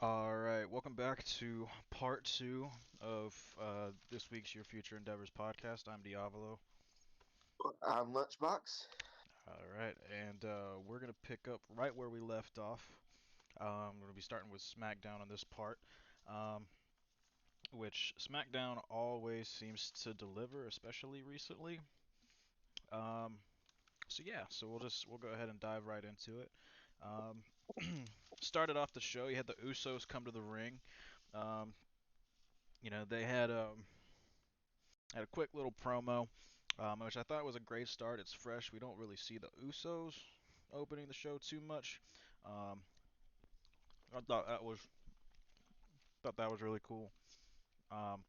All right, welcome back to part two of this week's Your Future Endeavors podcast. I'm Diavolo. I'm Lunchbox. All right, and we're gonna pick up right where we left off. We're gonna be starting with Smackdown on this part, um, which Smackdown always seems to deliver, especially recently. Um, so we'll go ahead and dive right into it. Um, Started off the show. You had the Usos come to the ring. Um, they had a quick little promo, which I thought was a great start. It's fresh. We don't really see the Usos opening the show too much. Um, I thought that was really cool. Um,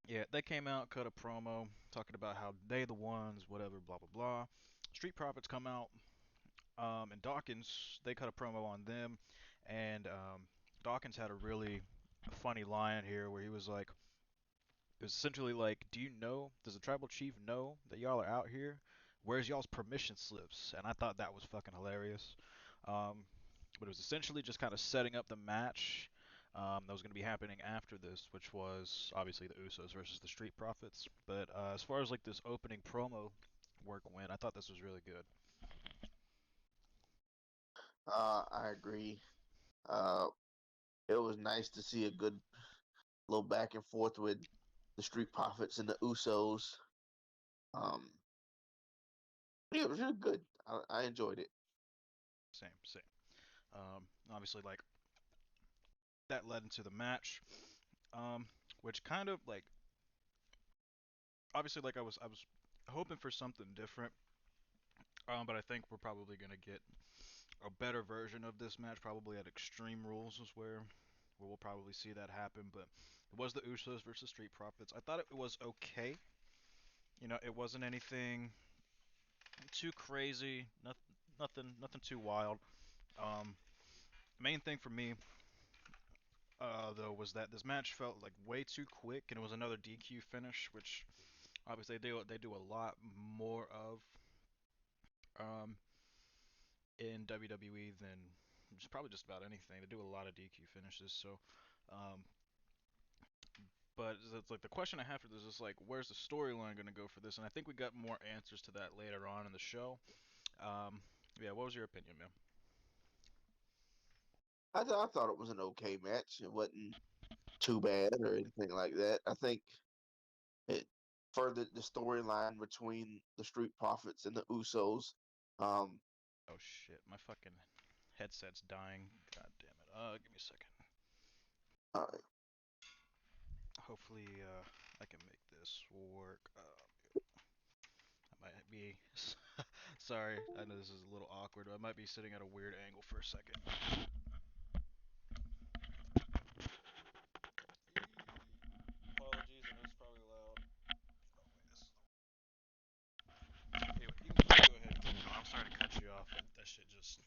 yeah, they came out, cut a promo, talking about how they the ones, whatever, blah blah blah. Street Profits come out, and Dawkins they cut a promo on them, and Dawkins had a really funny line here where he was like, it was essentially like, "Do you know? Does the tribal chief know that y'all are out here? Where's y'all's permission slips?" And I thought that was fucking hilarious. Um, but it was essentially just kind of setting up the match that was going to be happening after this, which was obviously the Usos versus the Street Profits. But as far as like this opening promo work went, I thought this was really good. I agree. Uh, it was nice to see a good little back and forth with the Street Profits and the Usos. Um, yeah, it was really good. I enjoyed it. Same. Obviously, like that led into the match, um, which kind of like obviously like I was hoping for something different. But I think we're probably gonna get a better version of this match. Probably at Extreme Rules is where we'll probably see that happen. But it was the Usos versus Street Profits. I thought it was okay. It wasn't anything too crazy. Nothing too wild. Um, Main thing for me, though, was that this match felt like way too quick, and it was another DQ finish, which obviously they do a lot more of. Um, in WWE than just probably just about anything. They do a lot of DQ finishes. Um, but it's like the question I have for this is like, where's the storyline going to go for this? And I think we got more answers to that later on in the show. Um, yeah, what was your opinion, man? I thought it was an okay match. It wasn't too bad or anything like that. I think it furthered the storyline between the Street Profits and the Usos. Um, Oh shit, my fucking headset's dying. God damn it. Give me a second. uh, Hopefully, I can make this work. I might be. Sorry, I know this is a little awkward. I might be sitting at a weird angle for a second. Apologies, I know it's probably loud. Oh wait, this is the. Anyway, you can go ahead and keep going. I'm sorry to cut you off, but that shit just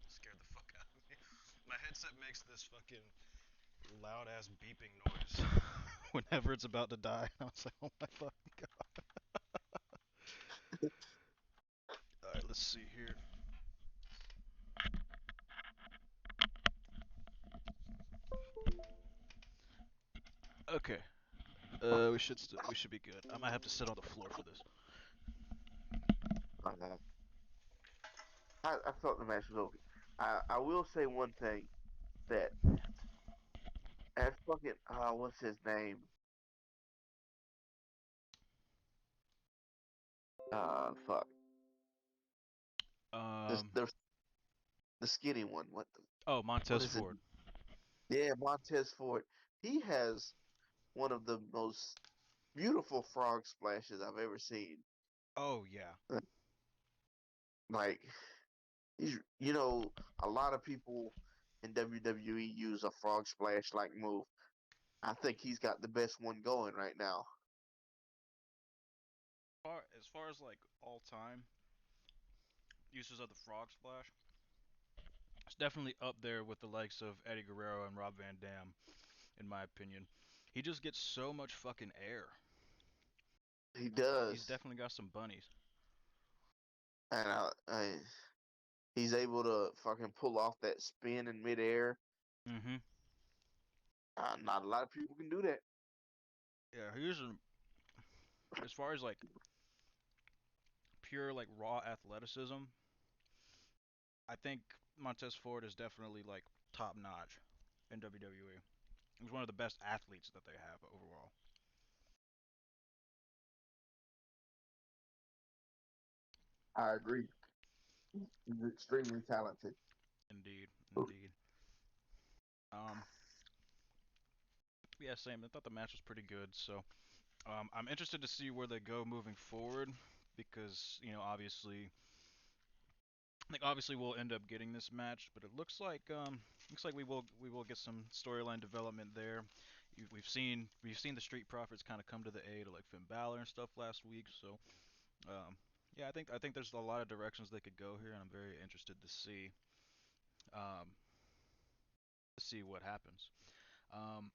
scared the fuck out of me. My headset makes this fucking loud ass beeping noise whenever it's about to die. I was like, oh my fucking god. All right, let's see here. Okay, we should be good. I might have to sit on the floor for this. uh, I thought the match was okay. I will say one thing that as fucking what's his name? Fuck. This Um, the skinny one. oh, What Montez is it? Ford. Yeah, Montez Ford. He has one of the most beautiful frog splashes I've ever seen. Oh yeah. Like a lot of people in WWE use a frog splash like move. I think he's got the best one going right now. As far as like all time uses of the frog splash, it's definitely up there with the likes of Eddie Guerrero and Rob Van Dam, in my opinion. He just gets so much fucking air. He He's does, definitely got some bunnies. and he's able to fucking pull off that spin in midair. Mm-hmm. Not a lot of people can do that. Yeah, as far as like pure like raw athleticism, I think Montez Ford is definitely like top notch in WWE. He's one of the best athletes that they have overall. I agree. He's extremely talented. Indeed, indeed. Um, yeah, same. I thought the match was pretty good. So I'm interested to see where they go moving forward because obviously, I think obviously we'll end up getting this match, but it looks like we will get some storyline development there. We've seen the Street Profits kind of come to the aid of like Finn Balor and stuff last week. So um, yeah, I think there's a lot of directions they could go here, and I'm very interested um, to see what happens. Um,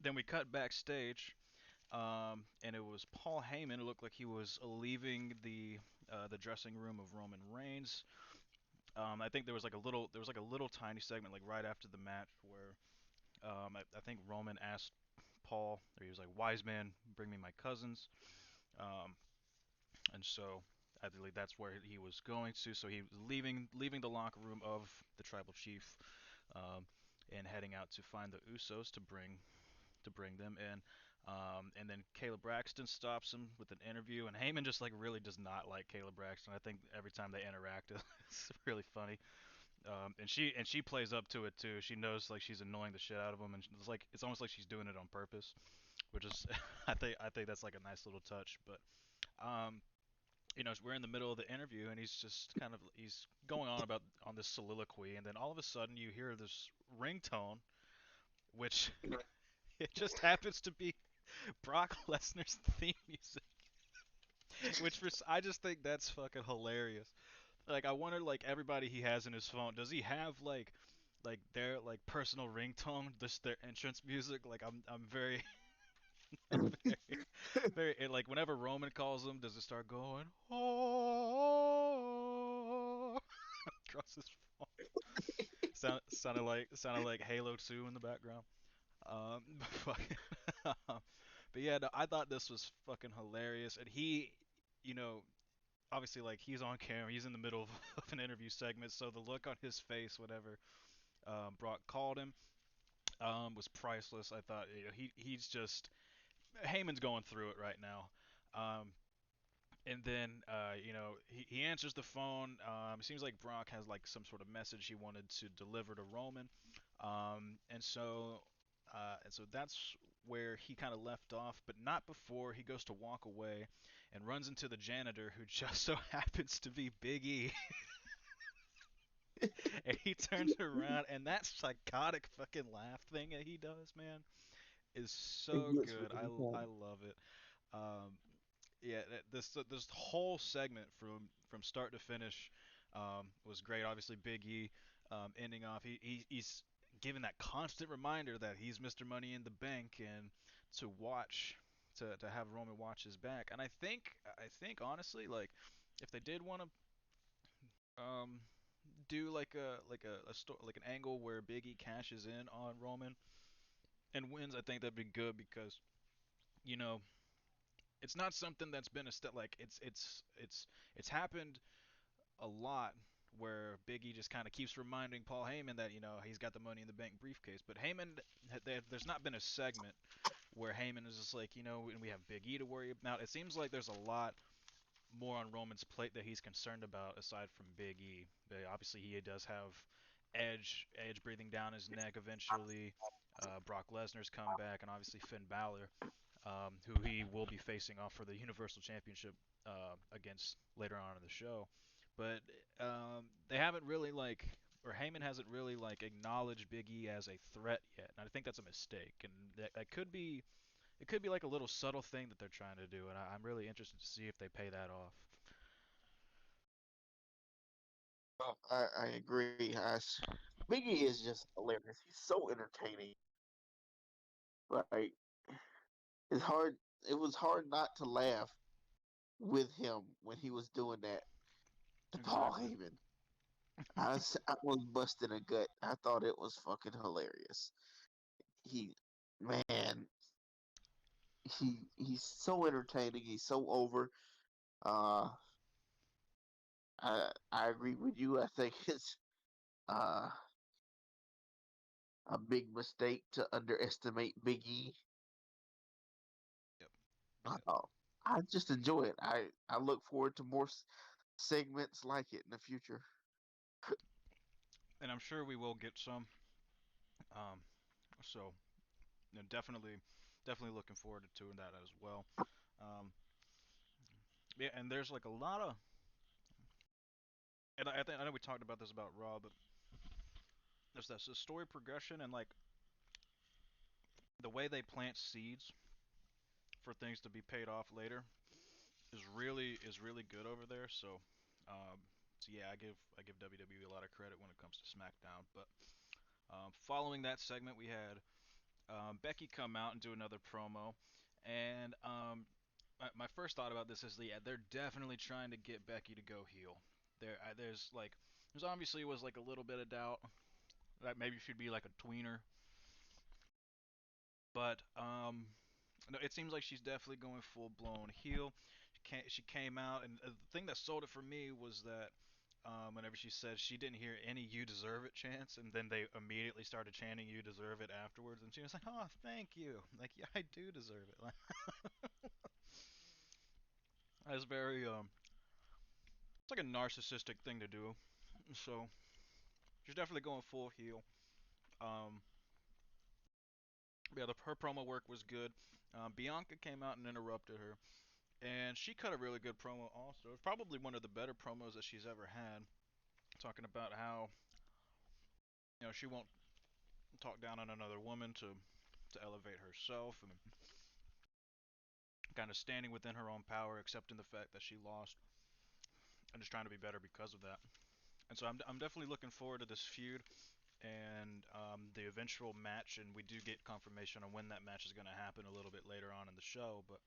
then we cut backstage. And it was Paul Heyman. It looked like he was leaving the dressing room of Roman Reigns. I think there was like a little tiny segment like right after the match where I think Roman asked Paul, or he was like, "Wise man, bring me my cousins," um, and so I believe that's where he was going to. So he was leaving the locker room of the tribal chief, um, and heading out to find the Usos to bring them in. And then Caleb Braxton stops him with an interview, and Heyman just like really does not like Caleb Braxton. I think every time they interact, it's really funny. And she plays up to it too. She knows like she's annoying the shit out of him, and it's almost like she's doing it on purpose, which is I think that's like a nice little touch. But um, we're in the middle of the interview, and he's going on this soliloquy, and then all of a sudden you hear this ringtone, which it just happens to be Brock Lesnar's theme music, I just think that's fucking hilarious. Like I wonder like everybody he has in his phone, does he have like their like personal ringtone, just their entrance music? Like I'm very I'm very very like whenever Roman calls him, does it start going oh across his phone? Sounded like Halo 2 in the background. Fucking, but yeah, no, I thought this was fucking hilarious, and you know, obviously like he's on camera, he's in the middle of, of an interview segment, so the look on his face whenever Brock called him was priceless. I thought he's just Heyman's going through it right now. Um, and then he answers the phone. It seems like Brock has like some sort of message he wanted to deliver to Roman, and so that's where he kind of left off, but not before he goes to walk away and runs into the janitor, who just so happens to be Big E. And he turns around, and that psychotic fucking laugh thing that he does, man, is It so gets good. I really I fun. love it. Um, yeah, this whole segment from start to finish was great. Obviously, Big E ending off. He's giving that constant reminder that he's Mr. Money in the Bank, and to watch to have Roman watch his back. And I think honestly, like if they did want to do like an angle where Big E cashes in on Roman and wins, I think that'd be good because you know it's not something that's been a step like it's happened a lot where Big E just kind of keeps reminding Paul Heyman that he's got the Money in the Bank briefcase, but there's not been a segment where Heyman is just like and we have Big E to worry about. It seems like there's a lot more on Roman's plate that he's concerned about aside from Big E. But obviously, he does have Edge breathing down his neck eventually. Brock Lesnar's come back, and obviously Finn Balor, who he will be facing off for the Universal Championship against later on in the show. But they haven't really or Heyman hasn't really acknowledged Big E as a threat yet, and I think that's a mistake. And that could be it could be like a little subtle thing that they're trying to do, and I'm really interested to see if they pay that off. I agree. Biggie is just hilarious. He's so entertaining. Like it's hard. It was hard not to laugh with him when he was doing that to Paul Exactly. Heyman. I was busting a gut. I thought it was fucking hilarious. He, man, he's so entertaining. He's so over. Uh, I agree with you. I think it's uh a big mistake to underestimate Big E. Yep. Yep. Uh, I just enjoy it. I look forward to more segments like it in the future. And I'm sure we will get some. Um, so you know, definitely looking forward to that as well. Um, yeah, and there's like a lot of, and I know we talked about this about Raw, but there's this story progression and like the way they plant seeds for things to be paid off later is really good over there. Um, so yeah, I give WWE a lot of credit when it comes to SmackDown. But following that segment, we had Becky come out and do another promo, and my first thought about this is, yeah, they're definitely trying to get Becky to go heel. There's obviously was like a little bit of doubt that maybe she'd be like a tweener, but no, it seems like she's definitely going full blown heel. She came out, and the thing that sold it for me was that whenever she said she didn't hear any "You deserve it" chants, and then they immediately started chanting "You deserve it" afterwards, and she was like, "Oh, thank you." Like, yeah, I do deserve it. Like, that's very it's like a narcissistic thing to do. So she's definitely going full heel. Um, yeah, her promo work was good. Bianca came out and interrupted her, and she cut a really good promo also. It's probably one of the better promos that she's ever had, talking about how she won't talk down on another woman to elevate herself, and kind of standing within her own power, accepting the fact that she lost, and just trying to be better because of that. And so I'm definitely looking forward to this feud and the eventual match, and we do get confirmation on when that match is going to happen a little bit later on in the show. But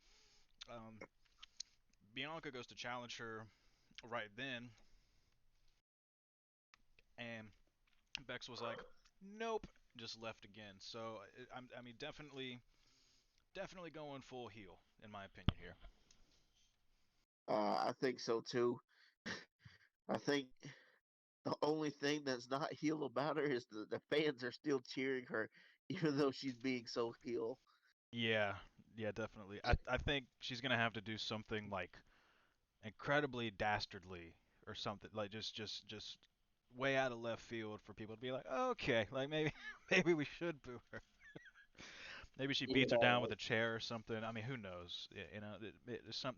um, Bianca goes to challenge her right then, and Bex was like, "Nope," just left again. So I mean, definitely going full heel in my opinion here. I think so too. I think the only thing that's not heel about her is the fans are still cheering her, even though she's being so heel. Yeah, yeah, definitely. I think she's gonna have to do something like incredibly dastardly or something like just way out of left field for people to be like, okay, like maybe maybe we should boo her. Maybe she beats her down Yeah, with a chair or something. I mean, who knows?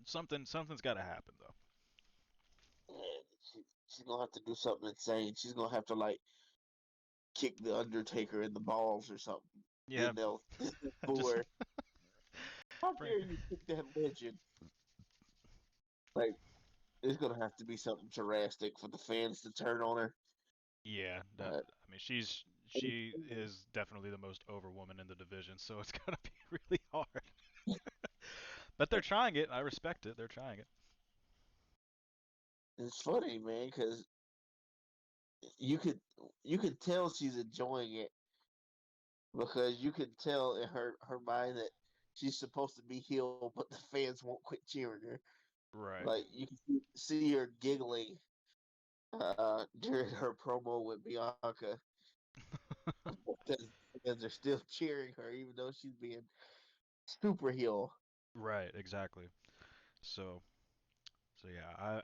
Something's got to happen though. she's gonna have to do something insane. She's gonna have to like kick the Undertaker in the balls or something. Yeah, Then they'll boo just her. How bring. dare you kick that legend? Like it's gonna have to be something drastic for the fans to turn on her. Yeah, that. Uh, I mean, she is definitely the most over woman in the division, so it's gonna be really hard. But they're trying it. I respect it. They're trying it. it's funny, man, because you could you could tell she's enjoying it because you can tell in her mind that she's supposed to be healed, but the fans won't quit cheering her. Right. Like you can see her giggling during her promo with Bianca because fans are still cheering her, even though she's being super heel. Right. Exactly. So So yeah,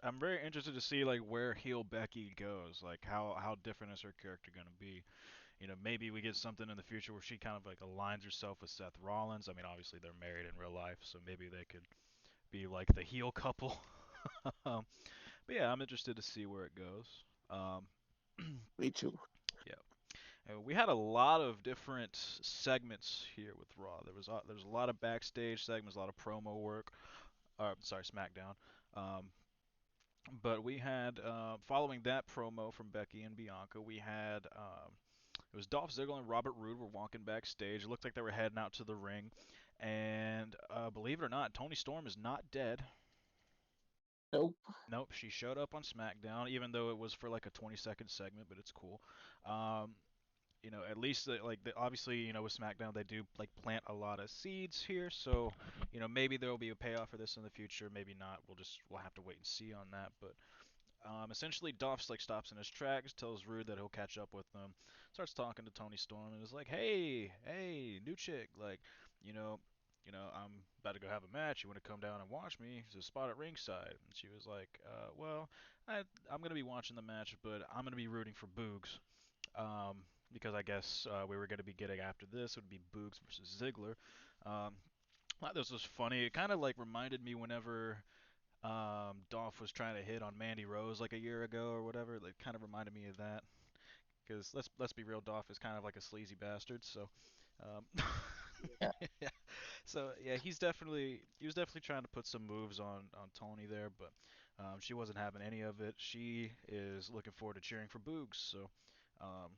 I'm very interested to see like where heel Becky goes. Like how different is her character gonna be? Maybe we get something in the future where she kind of like aligns herself with Seth Rollins. I mean, obviously they're married in real life, so maybe they could be like the heel couple. But yeah, I'm interested to see where it goes. Me too. Yeah, and we had a lot of different segments here with Raw. There was a lot of backstage segments, a lot of promo work. Sorry, SmackDown. Um, But we had, following that promo from Becky and Bianca, we had it was Dolph Ziggler and Robert Roode were walking backstage. It looked like they were heading out to the ring, and believe it or not, Tony Storm is not dead. Nope. Nope, she showed up on SmackDown, even though it was for like a 20-second segment, but it's cool. Um, at least obviously, with SmackDown they do like plant a lot of seeds here, so maybe there will be a payoff for this in the future, maybe not. We'll have to wait and see on that, but essentially, Dolph's like stops in his tracks, tells Rude that he'll catch up with them, starts talking to Tony Storm, and is like, hey, new chick, like, you know, I'm about to go have a match. You want to come down and watch me? There's a spot at ringside." And she was like, "Well, I'm gonna be watching the match, but I'm gonna be rooting for Boogs." Because I guess we were going to be getting after this would be Boogs versus Ziggler. Um, I thought this was funny. It kind of like reminded me whenever Dolph was trying to hit on Mandy Rose like a year ago or whatever. It kind of reminded me of that. Because let's be real, Dolph is kind of like a sleazy bastard. So, um, Yeah. yeah. So yeah, he was definitely trying to put some moves on Tony there, but she wasn't having any of it. She is looking forward to cheering for Boogs. Um,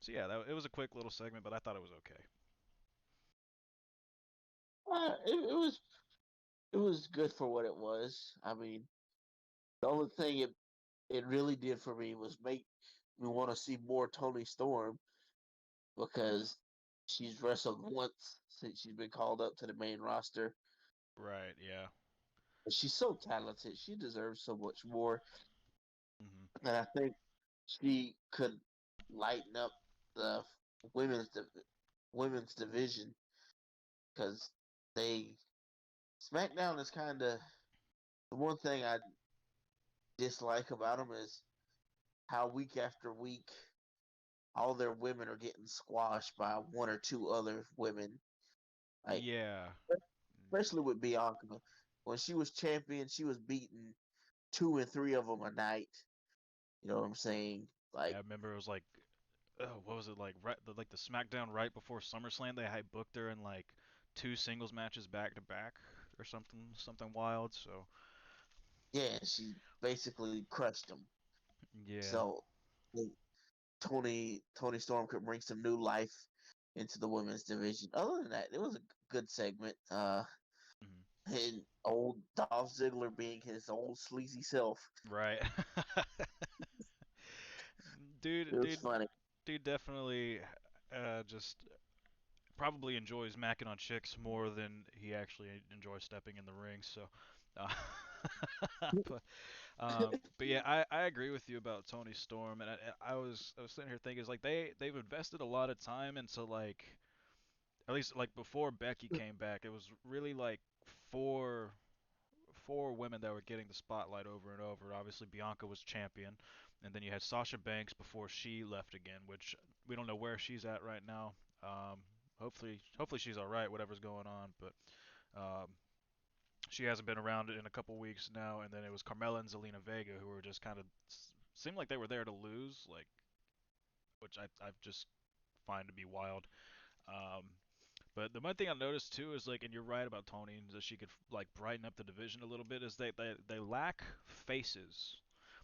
so yeah, it was a quick little segment, but I thought it was okay. It was good for what it was. I mean, the only thing it really did for me was make me want to see more Tony Storm because she's wrestled once since she's been called up to the main roster. Right. Yeah. She's so talented. She deserves so much more. Mhm. And I think she could lighten up the women's women's division because they SmackDown is kind of the one thing I dislike about them is how week after week all their women are getting squashed by one or two other women. Like Yeah. especially with Bianca, when she was champion, she was beating two and three of them a night. You know what I'm saying? Yeah. Like I remember it was like, what was it like? Right, like the SmackDown right before SummerSlam, they had booked her in like two singles matches back to back or something wild. So yeah, she basically crushed them. yeah. So Tony Storm could bring some new life into the women's division. Other than that, it was a good segment. Mhm. And old Dolph Ziggler being his old sleazy self. Right. It dude, was dude, funny. dude, definitely just probably enjoys macking on chicks more than he actually enjoys stepping in the ring. So, but but yeah, I agree with you about Tony Storm, and I was sitting here thinking, is like they've invested a lot of time into like at least like before Becky came back, it was really like four four women that were getting the spotlight over and over. Obviously, Bianca was champion, and then you had Sasha Banks before she left again, which we don't know where she's at right now. Um, hopefully she's all right, whatever's going on. But um, she hasn't been around in a couple weeks now. And then it was Carmella and Zelina Vega who were just kind of seemed like they were there to lose, like which I just find to be wild. Um, but the one thing I noticed too is like, and you're right about Tony, that she could like brighten up the division a little bit. Is they lack faces.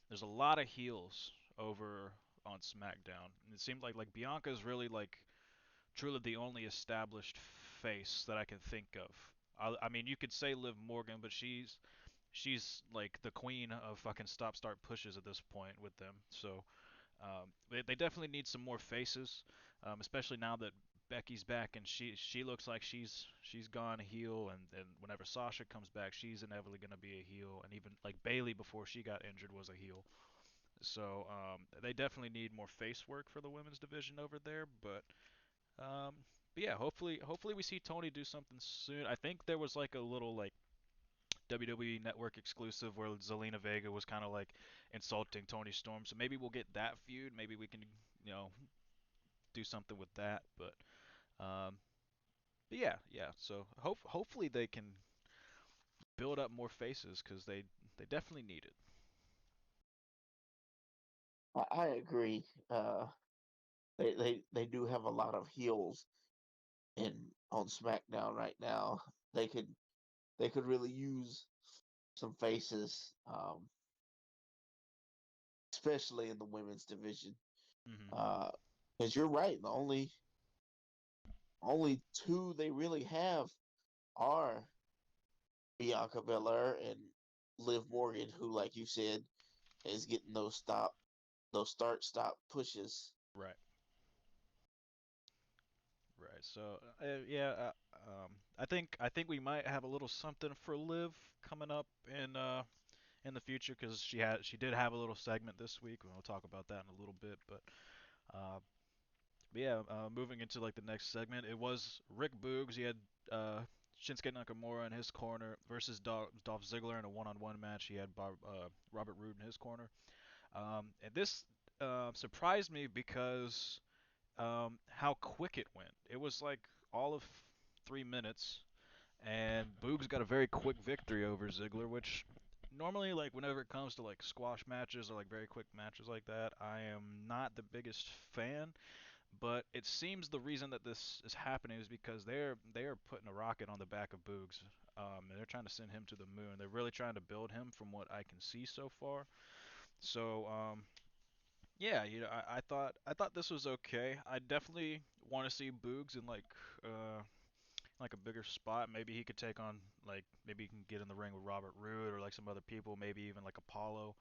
There's a lot of heels over on SmackDown, and it seemed like Bianca's really like truly the only established face that I can think of. I mean, you could say Liv Morgan, but she's like the queen of fucking stop start pushes at this point with them. So they definitely need some more faces, especially now that Becky's back and she looks like she's gone heel, and whenever Sasha comes back, she's inevitably gonna be a heel, and even like Bailey before she got injured was a heel. So they definitely need more face work for the women's division over there, um, but yeah, hopefully we see Tony do something soon. I think there was like a little like WWE Network exclusive where Zelina Vega was kind of like insulting Tony Storm. So maybe we'll get that feud. Maybe we can, you know, do something with that. Um, but yeah. So hopefully they can build up more faces because they definitely need it. I agree. They do have a lot of heels in on SmackDown right now. They could they could really use some faces, especially in the women's division. Hmm. Because you're right, the only two they really have are Bianca Belair and Liv Morgan, who, like you said, is getting those start stop pushes. Right. Right. So yeah, I think we might have a little something for Liv coming up in the future because she did have a little segment this week, and we'll talk about that in a little bit. Uh, but yeah, moving into like the next segment, it was Rick Boogs. He had uh, Shinsuke Nakamura in his corner versus Dolph Ziggler in a one-on-one match. He had Robert Roode in his corner, and this surprised me because how quick it went. It was like all of 3 minutes, and Boogs got a very quick victory over Ziggler, which normally, like, whenever it comes to like squash matches or like very quick matches like that, I am not the biggest fan. But it seems the reason that this is happening is because they are putting a rocket on the back of Boogs. And they're trying to send him to the moon. They're really trying to build him from what I can see so far. So yeah, I thought this was okay. I definitely want to see Boogs in like a bigger spot. Maybe he could take on like maybe he can get in the ring with Robert Roode or like some other people, maybe even like Apollo,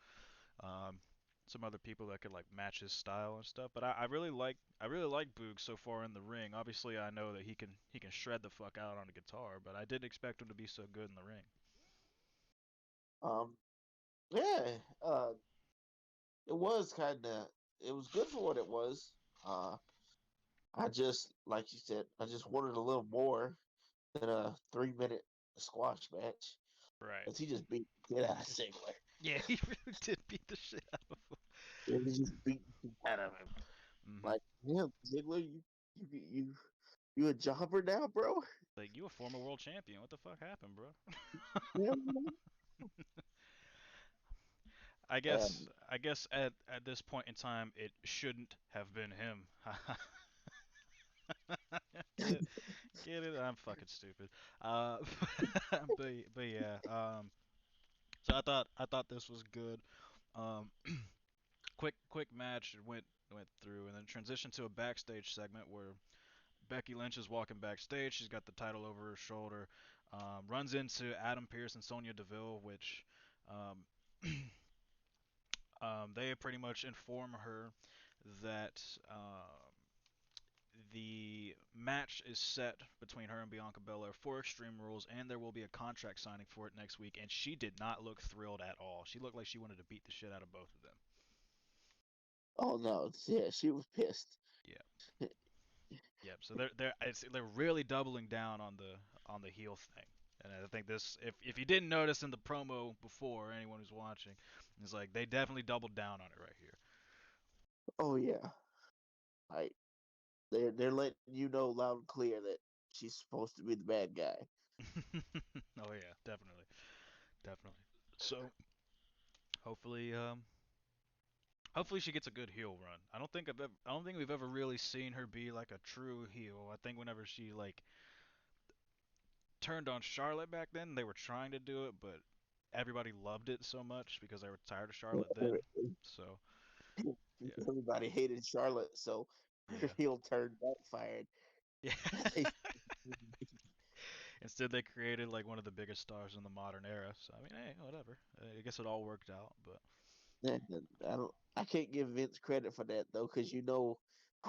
um, some other people that could like match his style and stuff. But I really like Boogs so far in the ring. Obviously, I know that he can shred the fuck out on the guitar, but I didn't expect him to be so good in the ring. Um, yeah, it was kind of it was good for what it was. I just like you said, I just wanted a little more than a 3 minute squash match Right. because he just beat the shit out of Ziggler. Yeah, he really did beat the shit out of him. Yeah, he just beat the shit out of him. Hmm. Like, yeah, Ziggler, you you a jobber now, bro? Like you a former world champion. What the fuck happened, bro? Yeah. I guess at this point in time it shouldn't have been him. Get it? Get it? I'm fucking stupid. Uh, but yeah. So I thought this was good. Um, quick match. It went through, and then transitioned to a backstage segment where Becky Lynch is walking backstage. She's got the title over her shoulder. Runs into Adam Pearce and Sonya Deville, which um, they pretty much inform her that the match is set between her and Bianca Belair for Extreme Rules, and there will be a contract signing for it next week. And she did not look thrilled at all. She looked like she wanted to beat the shit out of both of them. Oh no, yeah, she was pissed. Yeah, yeah. So they're really doubling down on the heel thing. And I think this, if you didn't notice in the promo before, anyone who's watching, it's like they definitely doubled down on it right here. Oh yeah, like they're letting you know loud and clear that she's supposed to be the bad guy. Oh yeah, definitely, definitely. So hopefully, hopefully she gets a good heel run. I don't think we've ever really seen her be like a true heel. I think whenever she like turned on Charlotte back then, they were trying to do it, but everybody loved it so much because they were tired of Charlotte then. So yeah, Everybody hated Charlotte, so her yeah, heel turn backfired. yeah. Instead, they created like one of the biggest stars in the modern era. So I mean, hey, whatever. I guess it all worked out, but I can't give Vince credit for that though, because you know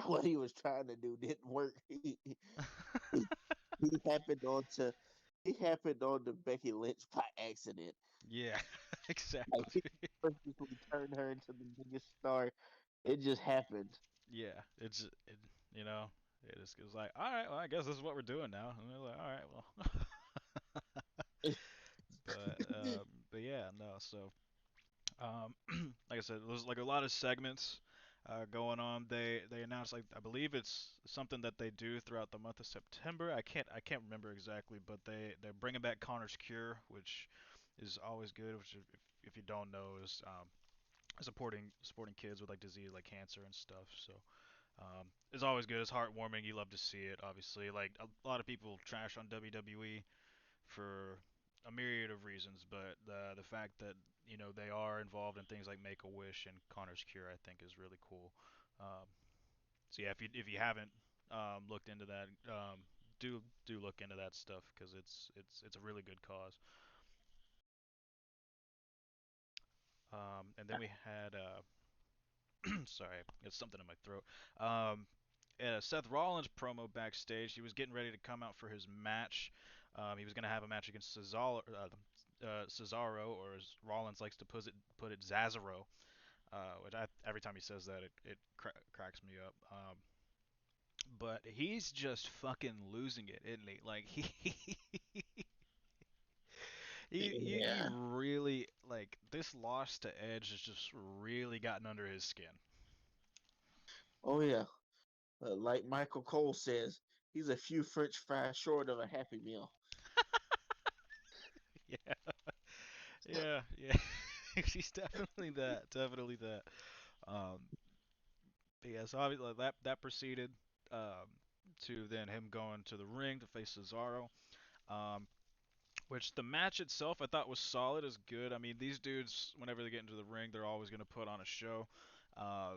what he was trying to do didn't work. He happened on to he happened on to Becky Lynch by accident. yeah, Like he exactly. purposely turned her into the biggest star. It just happened. Yeah, you know, it was like, all right, well, I guess this is what we're doing now. And they're like, all right, well, but yeah, no. So like I said, there's like a lot of segments going on. They announced like I believe it's something that they do throughout the month of September. I can't remember exactly, but they're bringing back Connor's Cure, which is always good. Which if you don't know is supporting kids with like disease like cancer and stuff. So it's always good. It's heartwarming. You love to see it. Obviously, like a lot of people trash on WWE for a myriad of reasons, but the fact that they are involved in things like Make a Wish and Connor's Cure, I think, is really cool. Um, so yeah, if you haven't looked into that, do look into that stuff because it's a really good cause. And then we had sorry, got something in my throat. Um, Seth Rollins promo backstage. He was getting ready to come out for his match. He was going to have a match against Cesaro, or as Rollins likes to put it Zazaro. Which every time he says that, it cracks me up. But he's just fucking losing it, isn't he? Like he Yeah. really, like, this loss to Edge has just really gotten under his skin. Oh yeah. Like Michael Cole says, he's a few French fries short of a Happy Meal. Yeah, yeah. He's definitely that, definitely that. Um, but yeah, so obviously that proceeded um, to then him going to the ring to face Cesaro. Um, which the match itself I thought was solid, is good. I mean, these dudes, whenever they get into the ring, they're always going to put on a show. Uh,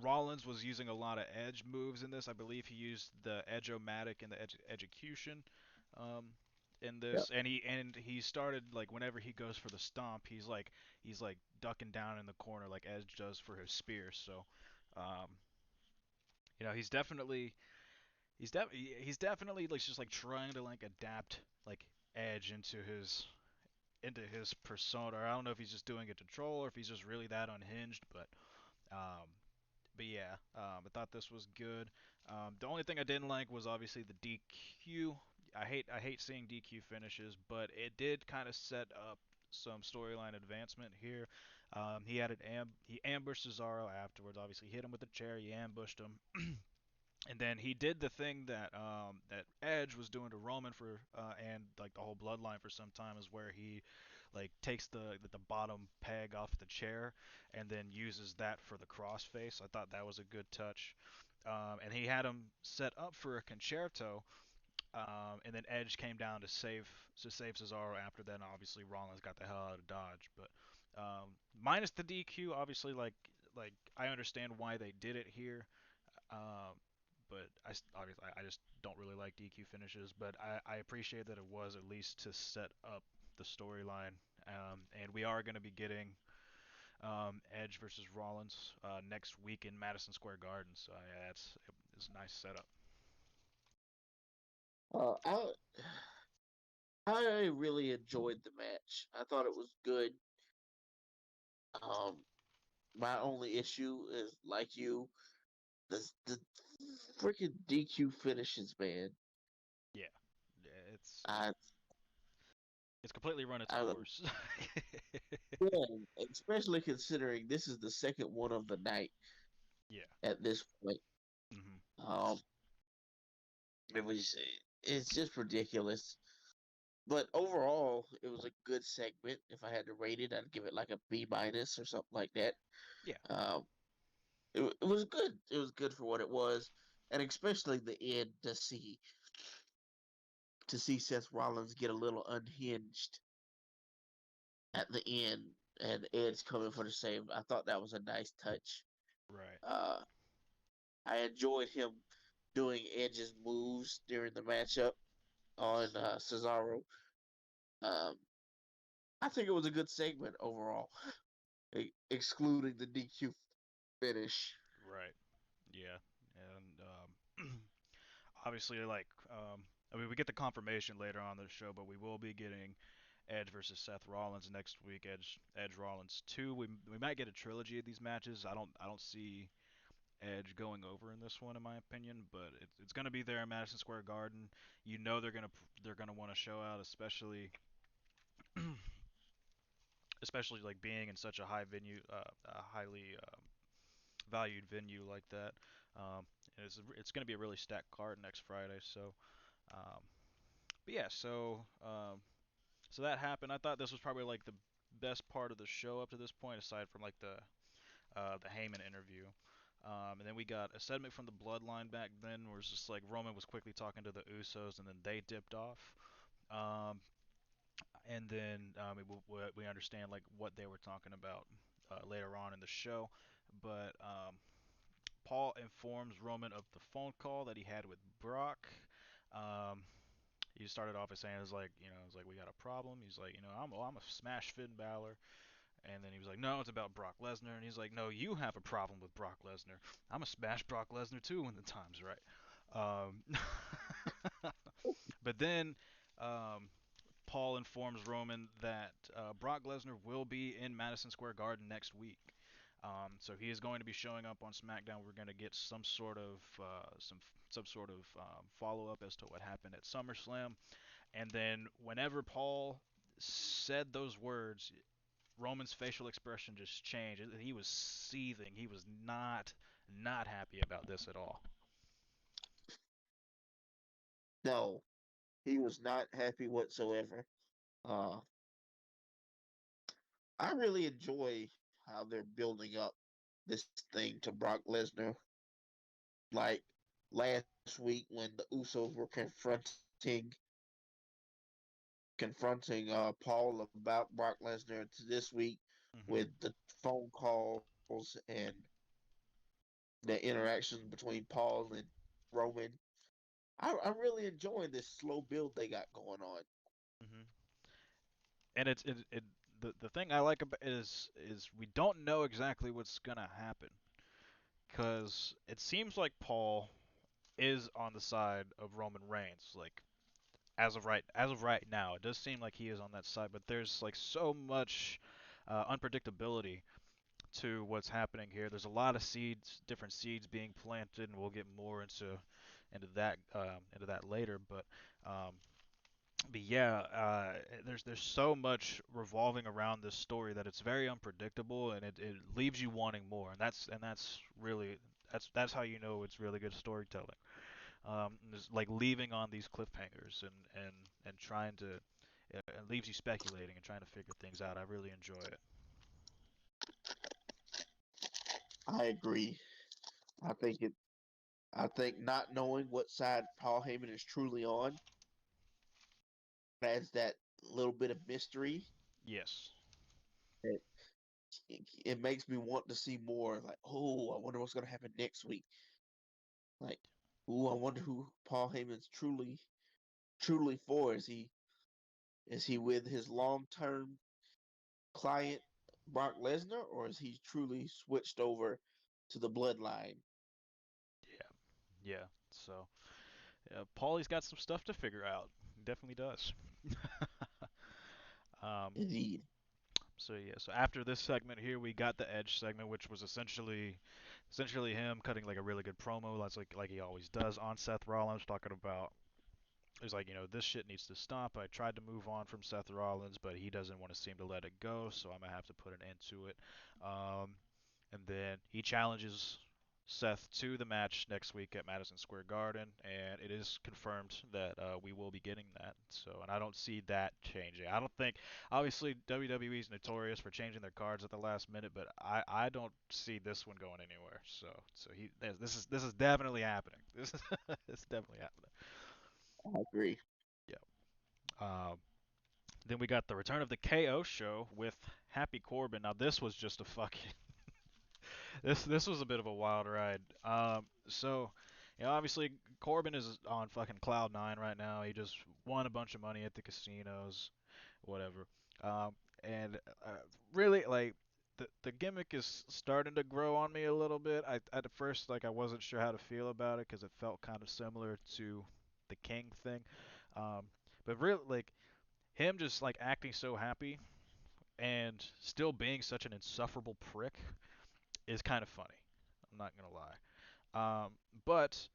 Rollins was using a lot of edge moves in this. I believe he used the Edge-O-Matic and the Execution um, in Yep. this, and he started, like, whenever he goes for the stomp, he's like ducking down in the corner like Edge does for his spear. So, um, he's definitely like just like trying to like adapt like Edge into his persona. I don't know if he's just doing it to troll or if he's just really that unhinged, um, but yeah, I thought this was good. The only thing I didn't like was obviously the DQ. I hate seeing DQ finishes, but it did kind of set up some storyline advancement here. He ambushed Cesaro afterwards. Obviously, hit him with a chair. He ambushed him. And then he did the thing that Edge was doing to Roman for and like the whole bloodline for some time, is where he like takes the bottom peg off the chair and then uses that for the crossface. I thought that was a good touch. And he had him set up for a concerto, and then Edge came down to save Cesaro after that. And obviously Rollins got the hell out of Dodge, but minus the DQ, obviously like I understand why they did it here. Um, but obviously I just don't really like DQ finishes. But I appreciate that it was at least to set up the storyline. And we are going to be getting Edge versus Rollins next week in Madison Square Garden. So yeah, it's a nice setup. Uh, I I really enjoyed the match. I thought it was good. Um, my only issue is like you, the freaking DQ finishes, man. Yeah, yeah, I it's completely run its I course. yeah, especially considering this is the second one of the night Yeah. at this point. Hmm. Um, it was it's just ridiculous. But overall, it was a good segment. If I had to rate it, I'd give it like a B minus or something like that. Yeah. Um, it was good. It was good for what it was, and especially the end to see Seth Rollins get a little unhinged at the end, and Edge coming for the save. I thought that was a nice touch. Right. Uh, I enjoyed him doing Edge's moves during the matchup on Cesaro. Um, I think it was a good segment overall, excluding the DQ finish. Right. Yeah. And obviously, like, I mean, we get the confirmation later on in the show, but we will be getting Edge versus Seth Rollins next week. Edge Rollins 2. We might get a trilogy of these matches. I don't see Edge going over in this one, in my opinion, but it's going to be there in Madison Square Garden. You know they're gonna want to show out, especially like being in such a a highly valued venue like that. Um, and it's going to be a really stacked card next Friday. So, um, but yeah, so that happened. I thought this was probably like the best part of the show up to this point, aside from like the Heyman interview. And then we got a segment from the Bloodline back then, where it's just like Roman was quickly talking to the Usos, and then they dipped off. Um, and then we understand like what they were talking about later on in the show. But Paul informs Roman of the phone call that he had with Brock. Um, he started off by saying, "It's like, we got a problem." He's like, "I'm a smash Finn Balor," And then he was like, no, it's about Brock Lesnar. And he's like, no, you have a problem with Brock Lesnar. I'm gonna smash Brock Lesnar too when the time's right. Um, but then um, Paul informs Roman that Brock Lesnar will be in Madison Square Garden next week. So he is going to be showing up on SmackDown. We're going to get some sort of follow up as to what happened at SummerSlam. And then whenever Paul said those words, Roman's facial expression just changed. He was seething. He was not happy about this at all. No, he was not happy whatsoever. Uh, I really enjoy how they're building up this thing to Brock Lesnar. Like last week when the Usos were confronting Paul about Brock Lesnar, to this week Hmm. with the phone calls and the interactions between Paul and Roman. I'm really enjoying this slow build they got going on. Hmm. And the thing I like about it is we don't know exactly what's gonna happen because it seems like Paul is on the side of Roman Reigns. Like as of right now, it does seem like he is on that side. But there's like so much unpredictability to what's happening here. There's a lot of seeds, different seeds being planted, and we'll get more into that later. Um, but yeah, there's so much revolving around this story that it's very unpredictable, and it leaves you wanting more. And that's really that's how you know it's really good storytelling. Just like leaving on these cliffhangers and trying to it leaves you speculating and trying to figure things out. I really enjoy it. I agree. I think it. I think not knowing what side Paul Heyman is truly on adds that little bit of mystery. Yes. It, it makes me want to see more. Like, oh, I wonder what's going to happen next week. Like, oh, I wonder who Paul Heyman's truly for. Is he with his long term client Brock Lesnar, or is he truly switched over to the Bloodline? Yeah. Yeah. So, yeah, Paulie's got some stuff to figure out. He definitely does. um, Indeed, so yeah. So after this segment here, we got the Edge segment, which was essentially him cutting like a really good promo, like he always does on Seth Rollins, talking about. He's like, this shit needs to stop. I tried to move on from Seth Rollins, but he doesn't want to seem to let it go, so I'm gonna have to put an end to it. Um, And then he challenges Seth to the match next week at Madison Square Garden, and it is confirmed that we will be getting that. So, and I don't see that changing. I don't think, obviously, WWE is notorious for changing their cards at the last minute, but I don't see this one going anywhere. This is definitely happening. This is this is definitely happening. I agree. Yeah. Um, then we got the return of the KO show with Happy Corbin. Now this was just a fucking this was a bit of a wild ride. Obviously Corbin is on fucking cloud nine right now. He just won a bunch of money at the casinos, whatever. And really, like the gimmick is starting to grow on me a little bit. I at first like I wasn't sure how to feel about it because it felt kind of similar to the King thing. Um, but really, like him just like acting so happy and still being such an insufferable prick is kind of funny. I'm not gonna lie. But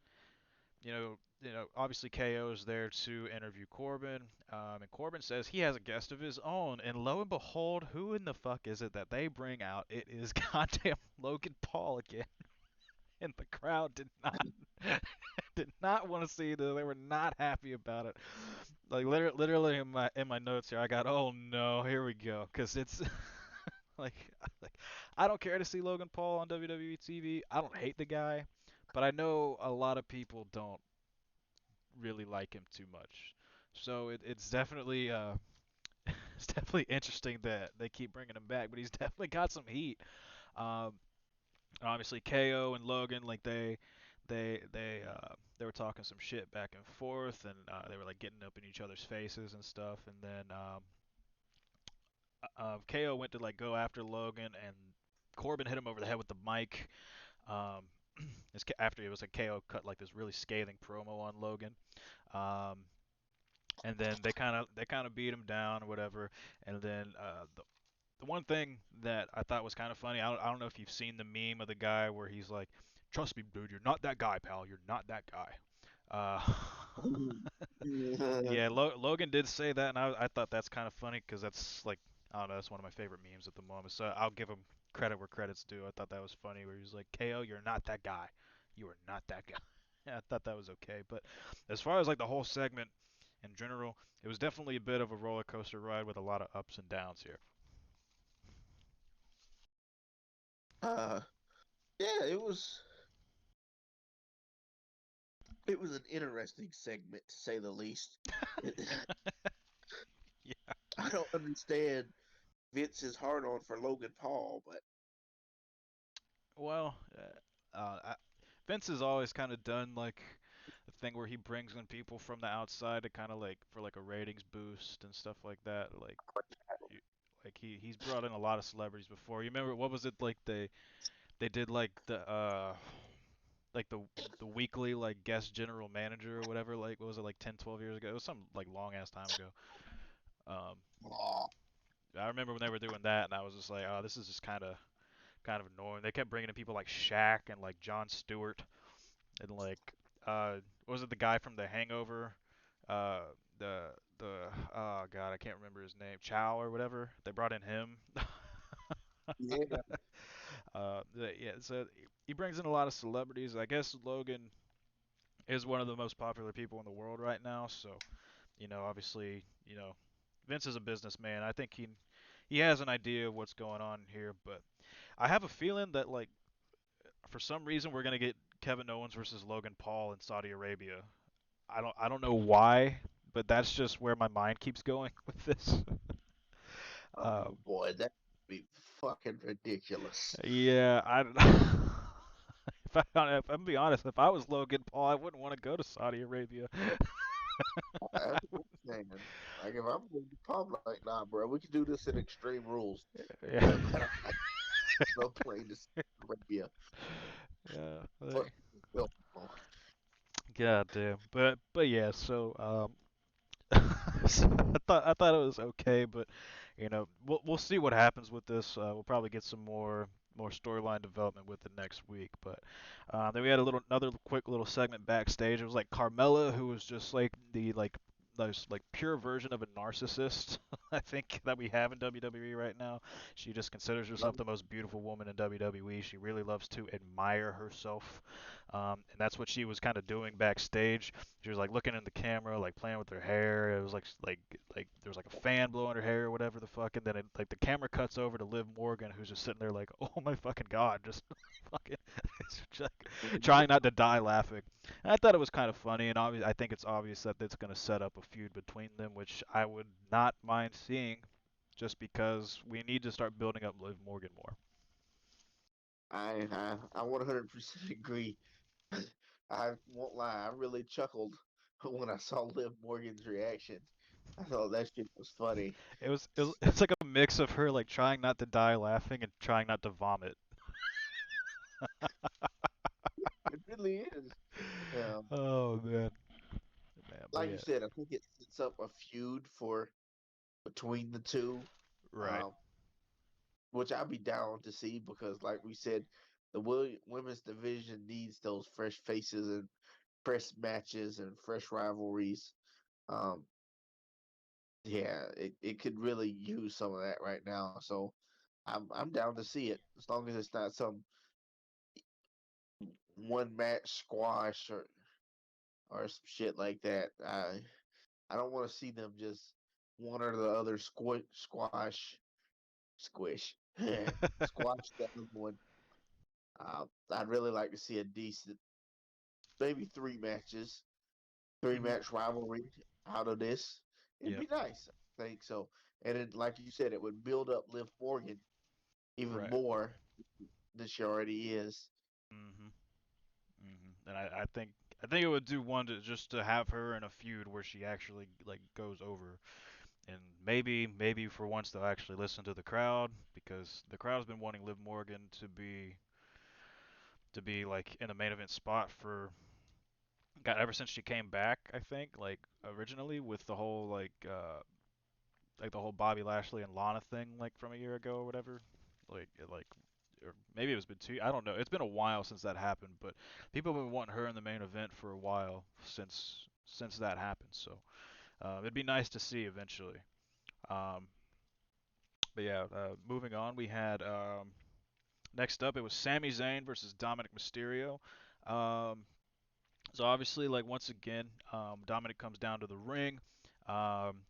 obviously KO is there to interview Corbin, and Corbin says he has a guest of his own, and lo and behold, who in the fuck is it that they bring out? It is goddamn Logan Paul again, and the crowd did not did not want to see this. They were not happy about it. Like literally in my notes here, I got, oh no, here we go, because it's like, like I don't care to see Logan Paul on WWE TV. I don't hate the guy, but I know a lot of people don't really like him too much. So it's definitely it's definitely interesting that they keep bringing him back, but he's definitely got some heat. Um, Obviously KO and Logan, like they were talking some shit back and forth, and they were like getting up in each other's faces and stuff, and then KO went to like go after Logan, and Corbin hit him over the head with the mic. Um, after it was like KO cut like this really scathing promo on Logan. Um, and then they kind of beat him down or whatever. And then the one thing that I thought was kind of funny, I don't know if you've seen the meme of the guy where he's like, "Trust me, dude, you're not that guy, pal. You're not that guy." Uh, yeah, Logan did say that, and I thought that's kind of funny because that's like, I don't know, that's one of my favorite memes at the moment. So I'll give him credit where credit's due. I thought that was funny where he's like, "KO, you're not that guy. You are not that guy." Yeah, I thought that was okay. But as far as like the whole segment in general, it was definitely a bit of a roller coaster ride with a lot of ups and downs here. uh, yeah, it was an interesting segment to say the least. Yeah. I don't understand Vince's hard on for Logan Paul, but Well, Vince has always kind of done like a thing where he brings in people from the outside to kind of like for like a ratings boost and stuff like that. You- like he's brought in a lot of celebrities before. You remember what was it like they did like the weekly like guest general manager or whatever, like what was it, like 10 12 years ago? It was some like long ass time ago. Um oh, I remember when they were doing that, and I was just like, oh, this is just kind of annoying. They kept bringing in people like Shaq and like Jon Stewart and like what was it, the guy from The Hangover, uh the oh god, I can't remember his name, Chow or whatever. They brought in him. yeah, Yeah, so he brings in a lot of celebrities. I guess Logan is one of the most popular people in the world right now, so obviously, Vince is a businessman. I think he has an idea of what's going on here, but I have a feeling that like for some reason we're gonna get Kevin Owens versus Logan Paul in Saudi Arabia. I don't know why, but that's just where my mind keeps going with this. oh um, boy, that would be fucking ridiculous. yeah, I if I'm be honest, if I was Logan Paul, I wouldn't want to go to Saudi Arabia. That's what I'm saying. Like if I'm going to pop, like, nah, bro, we can do this in Extreme Rules, Yeah. but I'm not no plane to Saudi Arabia. Yeah, Fuck, like, no. god damn. But yeah, so so I thought it was okay, but we'll see what happens with this. We'll probably get some more storyline development with it next week. But then we had another quick little segment backstage. It was like Carmella, who was just like the those like pure version of a narcissist. I think that we have in WWE right now. She just considers herself the most beautiful woman in WWE. She really loves to admire herself, and that's what she was kind of doing backstage. She was like looking in the camera, like playing with her hair. It was like there was like a fan blowing her hair or whatever the fuck, and then like the camera cuts over to Liv Morgan, who's just sitting there like, oh my fucking god, just fucking just like, trying not to die laughing. And I thought it was kind of funny, and I think it's obvious that it's going to set up a feud between them, which I would not mind seeing, just because we need to start building up Liv Morgan more. I 100% agree. I won't lie, I really chuckled when I saw Liv Morgan's reaction. I thought that shit was funny. It's like a mix of her like trying not to die laughing and trying not to vomit. It really is. Oh man, man, but Like you yeah, said, I think it sets up a feud for between the two, right. um, which I'd be down to see because, like we said, the women's division needs those fresh faces and fresh matches and fresh rivalries. Um, yeah, it could really use some of that right now. So I'm down to see it as long as it's not some one match squash or some shit like that. I don't want to see them just one or the other squish squash the other one. I'd really like to see a decent, maybe three matches, three Hmm. match rivalry out of this. It'd Yep. be nice, I think so. And it, like you said, it would build up Liv Morgan even Right. more than she already is. Mhm. Mhm. And I think it would do one to just to have her in a feud where she actually like goes over and maybe for once they'll actually listen to the crowd because the crowd's been wanting Liv Morgan to be like in the main event spot for God ever since she came back. I think like originally with the whole like the whole Bobby Lashley and Lana thing like from a year ago or whatever. Like or maybe it was been two. I don't know. It's been a while since that happened, but people have been wanting her in the main event for a while since that happened. So it'd be nice to see eventually. Um, but yeah, moving on, we had next up it was Sami Zayn versus Dominic Mysterio. Um, So obviously, like once again, Dominic comes down to the ring.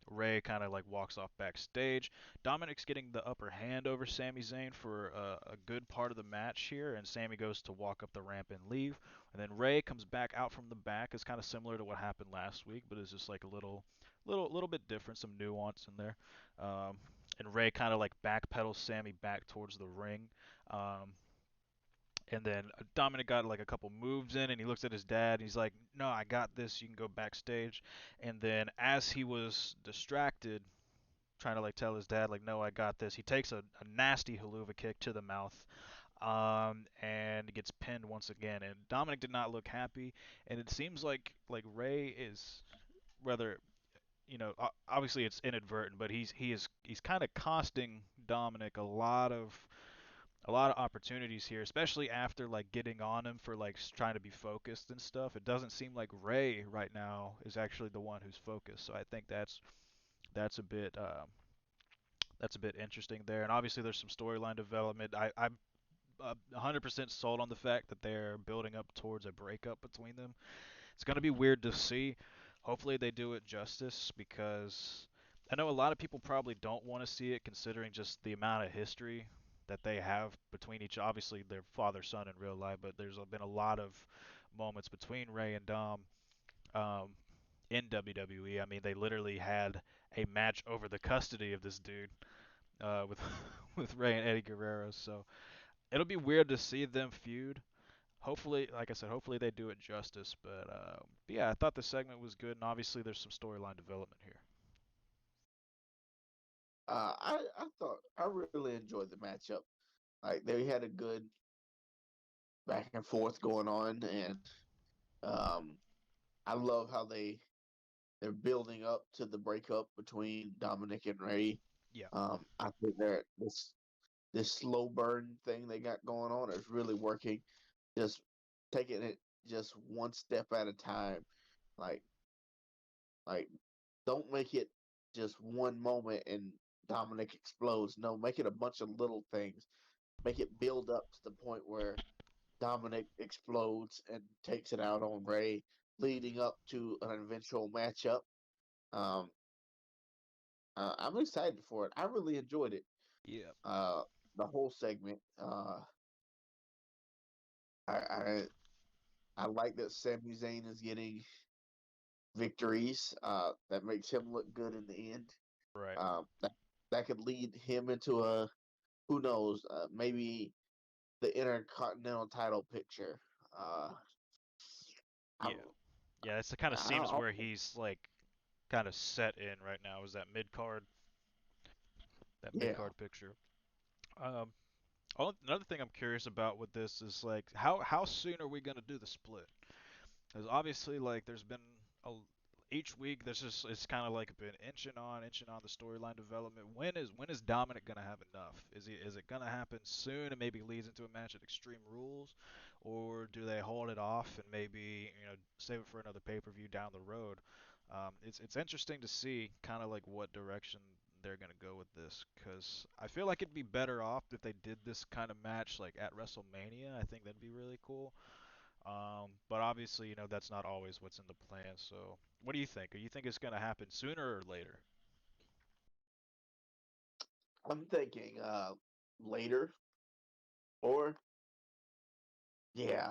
Ray kind of like walks off backstage. Dominic's getting the upper hand over Sami Zayn for a good part of the match here, and Sami goes to walk up the ramp and leave. And then Ray comes back out from the back. It's kind of similar to what happened last week, but it's just like a little bit different, some nuance in there. Um, and Ray kind of like backpedals Sami back towards the ring. Um, and then Dominic got like a couple moves in, and he looks at his dad, and he's like, "No, I got this. You can go backstage." And then as he was distracted, trying to like tell his dad, like, "No, I got this," he takes a nasty haluva kick to the mouth, and gets pinned once again. And Dominic did not look happy, and it seems like Ray is whether obviously it's inadvertent, but he's kind of costing Dominic a lot of opportunities here, especially after like getting on him for like trying to be focused and stuff. It doesn't seem like Ray right now is actually the one who's focused. So I think that's a bit that's a bit interesting there. And obviously there's some storyline development. I'm 100% sold on the fact that they're building up towards a breakup between them. It's going to be weird to see. Hopefully they do it justice because I know a lot of people probably don't want to see it considering just the amount of history that they have between each. Obviously, their father son in real life, but there's been a lot of moments between Ray and Dom um, in WWE. I mean, they literally had a match over the custody of this dude with with Ray and Eddie Guerrero. So it'll be weird to see them feud. Hopefully, like I said, hopefully they do it justice. But yeah, I thought the segment was good, and obviously there's some storyline development here. I thought I really enjoyed the matchup. Like they had a good back and forth going on, and um, I love how they're building up to the breakup between Dominic and Ray. Yeah, I think they're this slow burn thing they got going on is really working. Just taking it just one step at a time. Like like don't make it just one moment and Dominic explodes. No, make it a bunch of little things. Make it build up to the point where Dominic explodes and takes it out on Ray, leading up to an eventual matchup. Um, I'm excited for it. I really enjoyed it. yeah, Uh, the whole segment. I, I I like that Sami Zayn is getting victories. That makes him look good in the end. right. That that could lead him into a who knows, maybe the Intercontinental title picture. Uh, I, Yeah, yeah. It kind of seems I, where he's like kind of set in right now. Is that mid yeah. card picture? Um, Another thing I'm curious about with this is like how soon are we gonna do the split? Because obviously, like, there's been each week. There's just it's kind of like been inching on the storyline development. When is Dominic gonna have enough? Is it gonna happen soon and maybe leads into a match at Extreme Rules, or do they hold it off and maybe save it for another pay-per-view down the road? It's interesting to see kind of like what direction they're gonna go with this because I feel like it'd be better off if they did this kind of match like at WrestleMania. I think that'd be really cool. But obviously, that's not always what's in the plan. So, what do you think? Do you think it's going to happen sooner or later? I'm thinking later or yeah,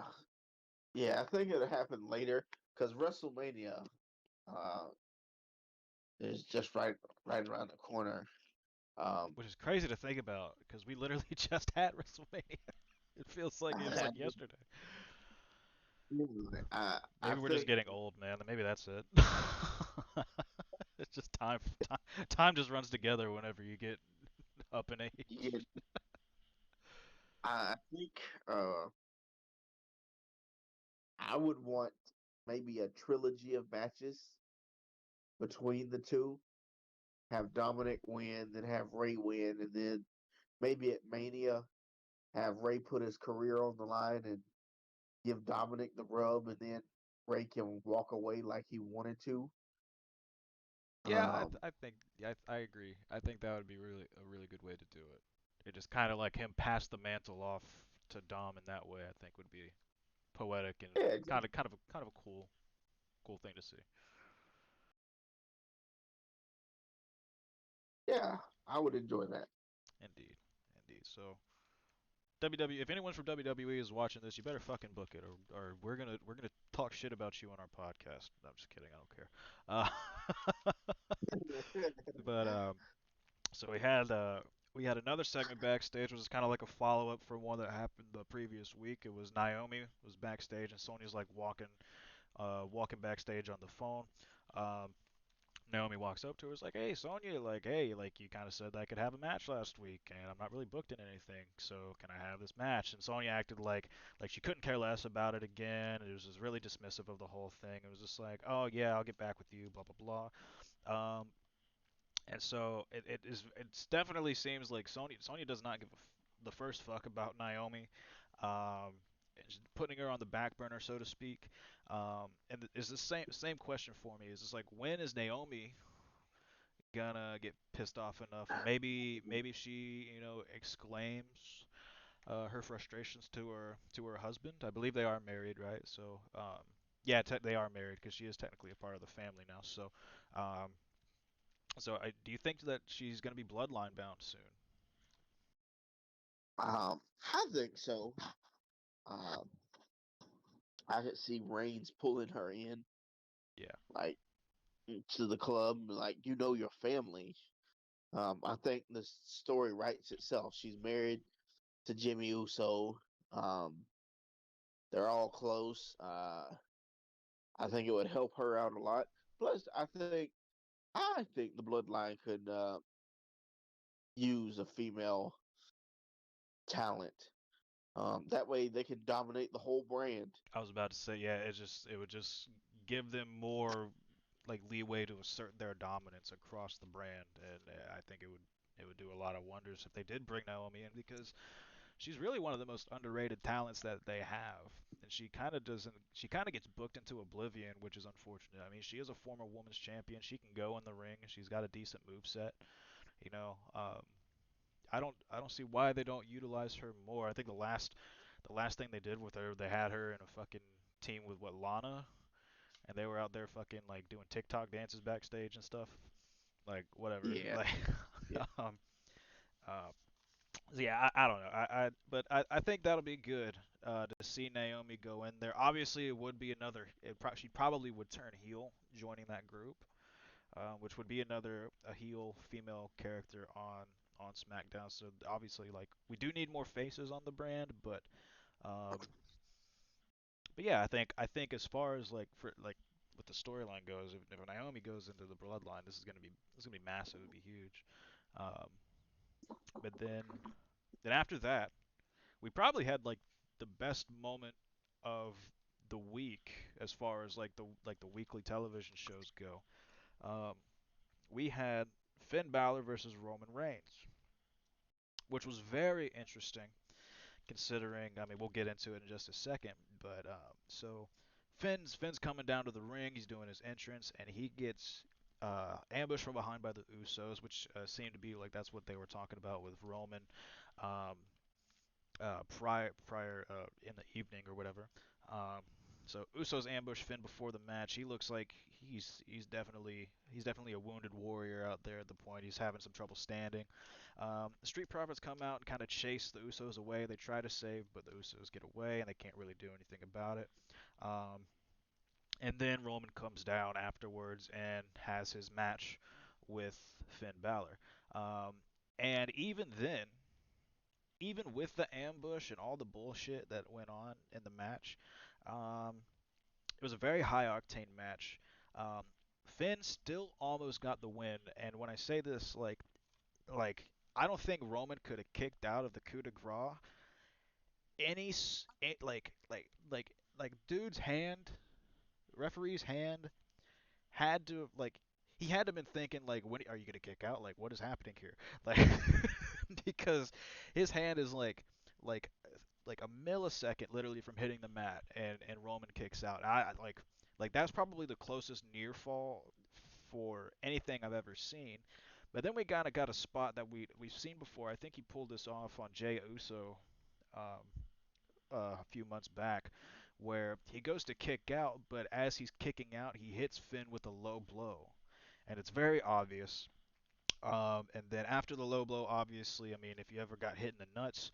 yeah. I think it'll happen later because WrestleMania uh, is just right around the corner. Um, Which is crazy to think about because we literally just had WrestleMania. It feels like it was I, like yesterday. I Maybe we're just think getting old, man. Maybe that's it. just time just runs together whenever you get up in You age. get, I think I would want maybe a trilogy of matches between the two. Have Dominic win, then have Ray win, and then maybe at Mania have Ray put his career on the line and give Dominic the rub, and then Ray can walk away like he wanted to. Yeah, Um, I think yeah, I agree. I think that would be really a really good way to do it. It just kind of like him pass the mantle off to Dom in that way. I think would be poetic and yeah, exactly. kind of a cool thing to see. Yeah, I would enjoy that. Indeed, indeed. So WWE, if anyone from WWE is watching this, you better fucking book it, or we're gonna talk shit about you on our podcast. No, I'm just kidding. I don't care. But so we had another segment backstage, which was kind of like a follow up from one that happened the previous week. It was Naomi was backstage, and Sonya's like walking backstage on the phone. Um, Naomi walks up to her, is like, "Hey, Sonya, like, hey, like you kind of said that I could have a match last week, and I'm not really booked in anything, so can I have this match?" And Sonya acted like she couldn't care less about it again. It was just really dismissive of the whole thing. It was just like, "Oh yeah, I'll get back with you," blah blah blah. And so it definitely seems like Sonya does not give the first fuck about Naomi. And just putting her on the back burner, so to speak. And it's the same question for me. Is it's like, when is Naomi gonna get pissed off enough, or maybe she exclaims her frustrations to her husband. I believe they are married, right? So yeah, they are married because she is technically a part of the family now. So um, do you think that she's gonna be bloodline bound soon? I think so. Um, I could see Reigns pulling her in, Yeah, like to the club, like your family. I think the story writes itself. She's married to Jimmy Uso. Um, they're all close. I think it would help her out a lot. Plus, I think the bloodline could use a female talent. That way they can dominate the whole brand. I was about to say, yeah, it would just give them more like leeway to assert their dominance across the brand, and I think it would do a lot of wonders if they did bring Naomi in, because she's really one of the most underrated talents that they have, and she kind of gets booked into oblivion, which is unfortunate. I mean, she is a former women's champion. She can go in the ring. She's got a decent move set. You know, I don't see why they don't utilize her more. I think the last thing they did with her, they had her in a fucking team with what, Lana, and they were out there fucking like doing TikTok dances backstage and stuff. Like whatever. Yeah, Like yeah. um uh so yeah, I don't know. I think that'll be good to see Naomi go in there. Obviously, it would be she probably would turn heel joining that group, which would be another a heel female character on SmackDown. So obviously, like, we do need more faces on the brand, um, but yeah, I think as far as like for like what the storyline goes, if Naomi goes into the bloodline, this is gonna be massive. It'd be huge. Um, but then after that, we probably had like the best moment of the week as far as like the weekly television shows go. Um, we had Finn Balor versus Roman Reigns, which was very interesting considering. I mean, we'll get into it in just a second, but so Finn's coming down to the ring. He's doing his entrance, and he gets ambushed from behind by the Usos, which seemed to be like that's what they were talking about with Roman. Um, prior in the evening or whatever. Um, so Usos ambush Finn before the match. He looks like he's definitely a wounded warrior out there at the point. He's having some trouble standing. The Street Profits come out and kind of chase the Usos away. They try to save, but the Usos get away and they can't really do anything about it. Um, and then Roman comes down afterwards and has his match with Finn Balor. Um, and even with the ambush and all the bullshit that went on in the match, um, it was a very high octane match. Um, Finn still almost got the win, and when I say this, like I don't think Roman could have kicked out of the coup de grace like dude's hand, referee's hand had to like he had to have been thinking like when are you gonna kick out, like what is happening here, like because his hand is like like a millisecond literally from hitting the mat, and Roman kicks out. Like that's probably the closest near fall for anything I've ever seen. But then we kind of got a spot that we've seen before. I think he pulled this off on Jey Uso um, a few months back, where he goes to kick out, but as he's kicking out, he hits Finn with a low blow, and it's very obvious. And then after the low blow, obviously, I mean, if you ever got hit in the nuts,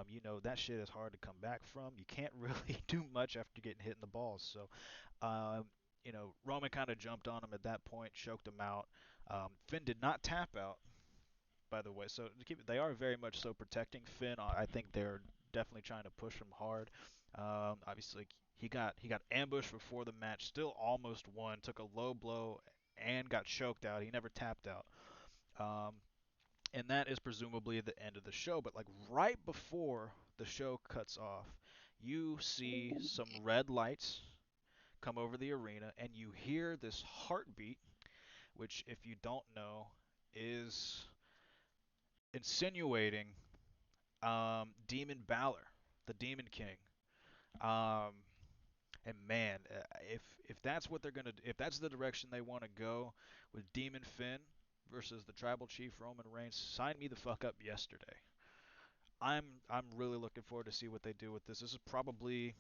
you know that shit is hard to come back from. You can't really do much after getting hit in the balls. So, um, you know, Roman kind of jumped on him at that point, choked him out. Finn did not tap out, by the way. So they are very much so protecting Finn. I think they're definitely trying to push him hard. Obviously, he got ambushed before the match, still almost won, took a low blow and got choked out. He never tapped out. Um, and that is presumably the end of the show. But like right before the show cuts off, you see some red lights come over the arena, and you hear this heartbeat, which, if you don't know, is insinuating Demon Balor, the Demon King. Um, and man, if that's what they're gonna, if that's the direction they want to go with Demon Finn versus the Tribal Chief Roman Reigns, sign me the fuck up yesterday. I'm really looking forward to see what they do with this. This is probably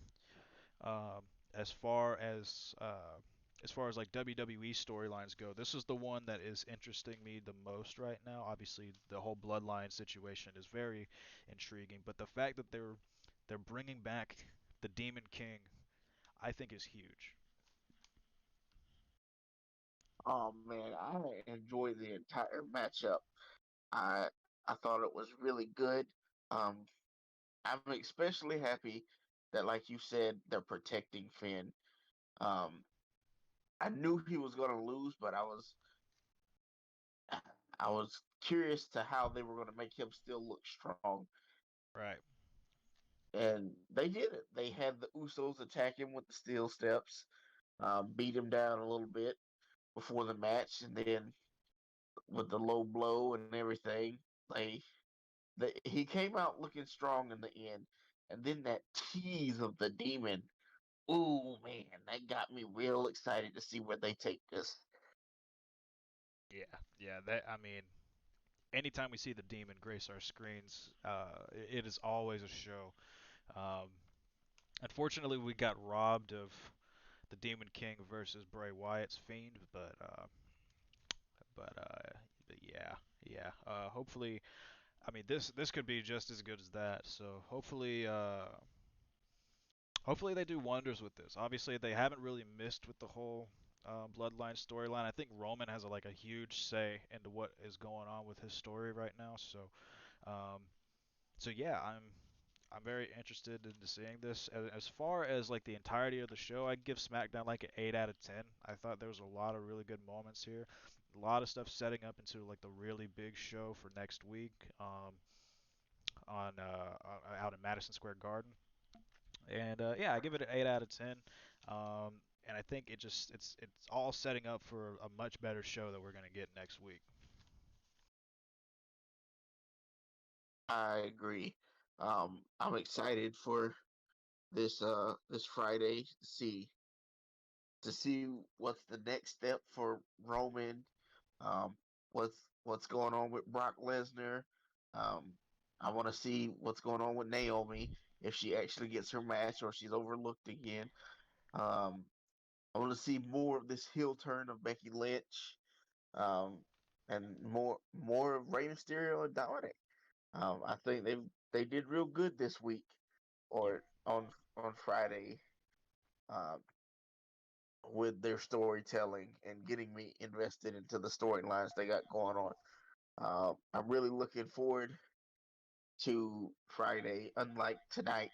um, as far as uh, as far as like WWE storylines go, this is the one that is interesting me the most right now. Obviously, the whole bloodline situation is very intriguing, but the fact that they're bringing back the Demon King, I think is huge. Oh man, I enjoyed the entire matchup. I I thought it was really good. Um, I'm especially happy that, like you said, they're protecting Finn. Um, I knew he was going to lose, but I was curious to how they were going to make him still look strong, Right. and they did it. They had the Usos attack him with the steel steps, beat him down a little bit before the match, and then with the low blow and everything, he came out looking strong in the end, and then that tease of the demon. Ooh man, that got me real excited to see where they take this. Yeah. Yeah. That I mean, anytime we see the Demon grace our screens, it is always a show. Um, Unfortunately, we got robbed of the Demon King versus Bray Wyatt's Fiend, but yeah, yeah. Hopefully, I mean this could be just as good as that. So hopefully they do wonders with this. Obviously, they haven't really missed with the whole Bloodline storyline. I think Roman has a huge say into what is going on with his story right now. Um, so yeah, I'm very interested in seeing this. As far as like the entirety of the show, I'd give SmackDown like an 8 out of 10. I thought there was a lot of really good moments here. A lot of stuff setting up into like the really big show for next week on out in Madison Square Garden. And yeah, I give it an 8 out of 10. And I think it's all setting up for a much better show that we're going to get next week. I agree. I'm excited for this Friday to see what's the next step for Roman. What's going on with Brock Lesnar. Um, I want to see what's going on with Naomi, if she actually gets her match or she's overlooked again. Um, I want to see more of this heel turn of Becky Lynch, um, and more of Rey Mysterio and Dominic. I think they did real good this week, Yeah. or on Friday, um, with their storytelling and getting me invested into the storylines they got going on. I'm really looking forward to Friday. Unlike tonight,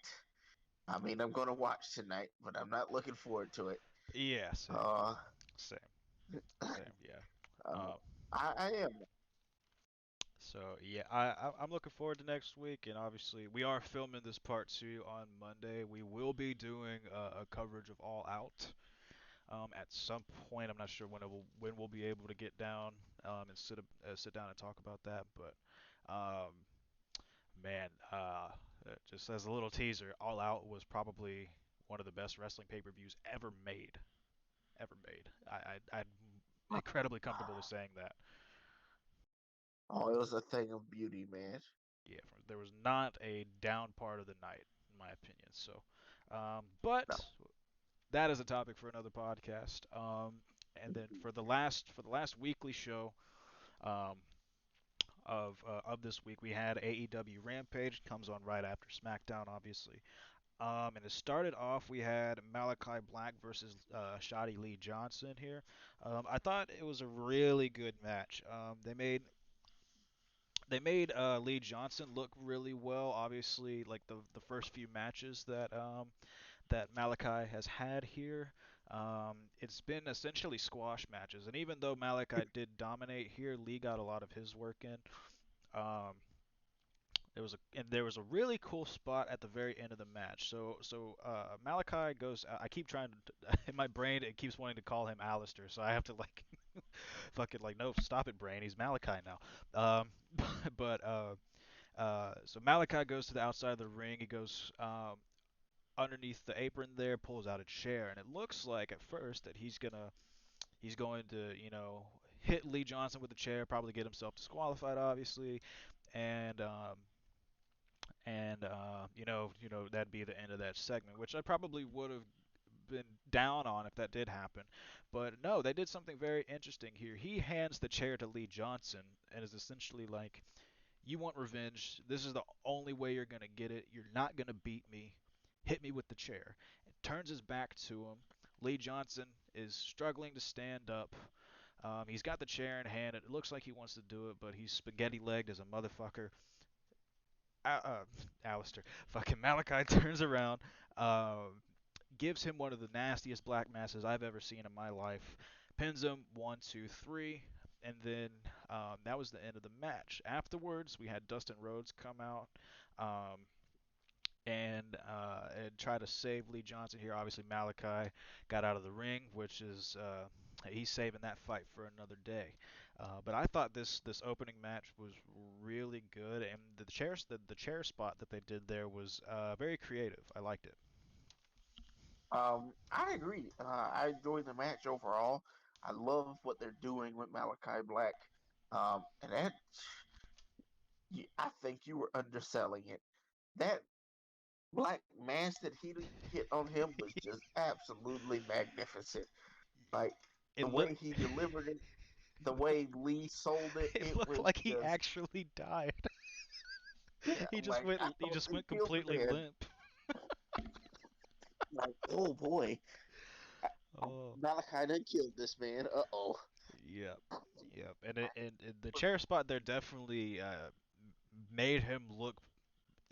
I mean, I'm going to watch tonight, but I'm not looking forward to it. Yeah, same. Uh, Same. Same, yeah. uh, Um, I am. so yeah, I'm looking forward to next week, and obviously we are filming this part two on Monday. We will be doing a coverage of All Out at some point. I'm not sure when we'll be able to get down and sit down and talk about that, but um, man, just as a little teaser, All Out was probably one of the best wrestling pay-per-views ever made. Ever made. I'm incredibly comfortable with saying that. Oh, it was a thing of beauty, man. Yeah, there was not a down part of the night, in my opinion. So, No. but that is a topic for another podcast. And then for the last weekly show um, of this week, we had AEW Rampage. Comes on right after SmackDown, obviously. And it started off, we had Malachi Black versus Shotty Lee Johnson here. I thought it was a really good match. They made Lee Johnson look really well. Obviously, like the first few matches that Malachi has had here, it's been essentially squash matches. And even though Malachi did dominate here, Lee got a lot of his work in. Um, there was a really cool spot at the very end of the match. So Malachi goes. I keep trying to in my brain it keeps wanting to call him Alistair, so I have to like fuck it like no stop it brain. He's Malachi now. Um, so Malachi goes to the outside of the ring. He goes underneath the apron there, pulls out a chair, and it looks like at first that he's going to hit Lee Johnson with the chair, probably get himself disqualified, obviously, and that'd be the end of that segment, which I probably would have been down on if that did happen. But no, they did something very interesting here. He hands the chair to Lee Johnson and is essentially like, "You want revenge? This is the only way you're gonna get it. You're not gonna beat me. Hit me with the chair." And turns his back to him. Lee Johnson is struggling to stand up. He's got the chair in hand. It looks like he wants to do it, but he's spaghetti legged as a motherfucker. Alistair, fucking Malachi turns around, uh, gives him one of the nastiest black masses I've ever seen in my life, pins him 1, 2, 3, and then that was the end of the match. Afterwards, we had Dustin Rhodes come out. Um, and try to save Lee Johnson here. Obviously, Malachi got out of the ring, which is he's saving that fight for another day. But I thought this opening match was really good, and the chair spot that they did there was very creative. I liked it. I agree. I enjoyed the match overall. I love what they're doing with Malachi Black. And that I think you were underselling it. That black mask that he hit on him was just absolutely magnificent. Like It the way looked he delivered it, the way Lee sold it, it it looked was like he just actually died. yeah. Like I He thought just they went killed the completely man. limp. Like oh boy, Oh. Malachi done killed this man. Uh-oh. Yep, yep. And the chair spot there definitely made him look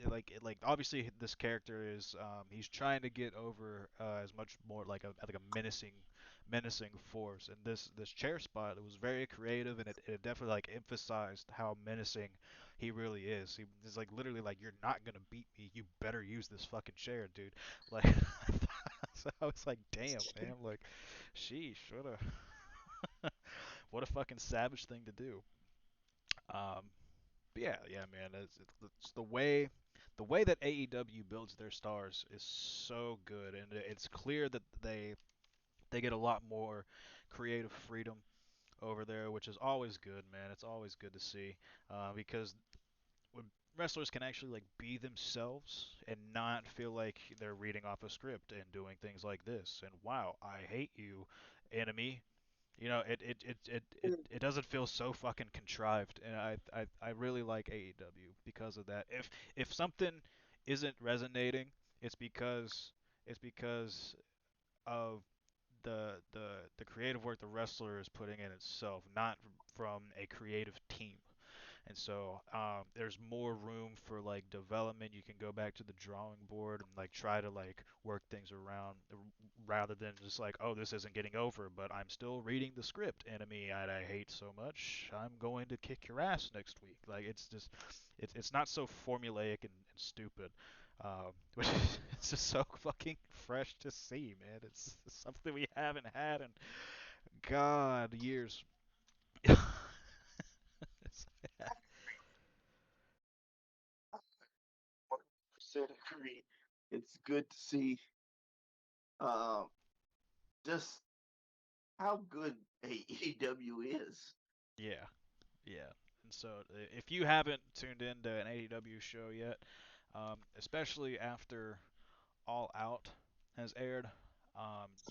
like obviously this character is he's trying to get over as much more like a menacing force, and this chair spot, it was very creative, and it definitely like emphasized how menacing he really is. He's like literally like, "You're not gonna beat me, you better use this fucking chair, dude." Like so I was like, damn man, like sheesh, what a fucking savage thing to do. um yeah, man. It's the way that AEW builds their stars is so good, and it's clear that they get a lot more creative freedom over there, which is always good, man. It's always good to see because when wrestlers can actually like be themselves and not feel like they're reading off a script and doing things like this. And wow, I hate you, enemy. It doesn't feel so fucking contrived, and I really like AEW because of that. If something isn't resonating, it's because of the creative work the wrestler is putting in itself, not from a creative team. And so there's more room for like development. You can go back to the drawing board and like try to like work things around rather than just like, oh, this isn't getting over, but I'm still reading the script, enemy I hate so much. I'm going to kick your ass next week. Like it's just it's not so formulaic and stupid. Which is it's just so fucking fresh to see, man. It's something we haven't had in God years. I 100% agree. It's good to see um, just how good AEW is. Yeah, yeah. And so, if you haven't tuned into an AEW show yet, especially after All Out has aired,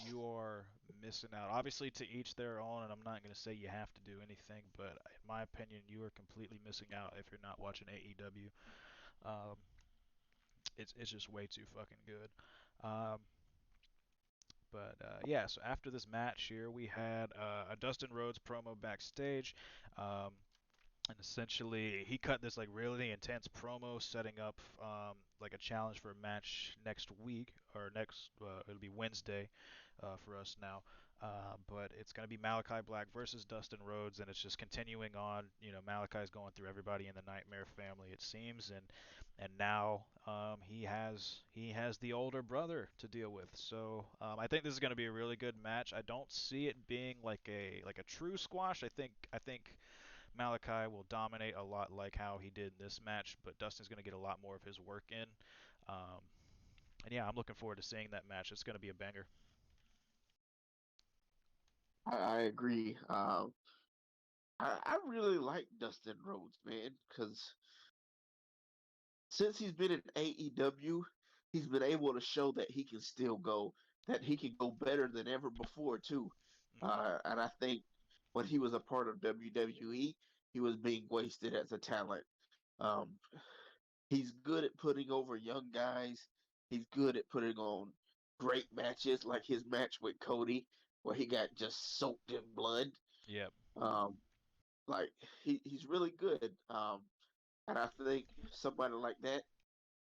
you are missing out. Obviously, to each their own, and I'm not going to say you have to do anything, but in my opinion, you are completely missing out if you're not watching AEW. Um, it's just way too fucking good. Um, but yeah, so after this match here, we had a Dustin Rhodes promo backstage. Um, and essentially he cut this like really intense promo setting up like a challenge for a match next week or next it'll be Wednesday for us now, but it's going to be Malachi Black versus Dustin Rhodes, and it's just continuing on. Malachi's going through everybody in the Nightmare family, it seems, and now he has the older brother to deal with. So I think this is going to be a really good match. I don't see it being like a true squash. I think Malachi will dominate a lot like how he did in this match, but Dustin's going to get a lot more of his work in. Um, and yeah, I'm looking forward to seeing that match. It's going to be a banger. I agree. I really like Dustin Rhodes, man, because since he's been in AEW, he's been able to show that he can still go, that he can go better than ever before too. Hmm. And I think when he was a part of WWE, he was being wasted as a talent. Um, he's good at putting over young guys. He's good at putting on great matches, like his match with Cody, where he got just soaked in blood. Yep. Um, like he's really good. And I think somebody like that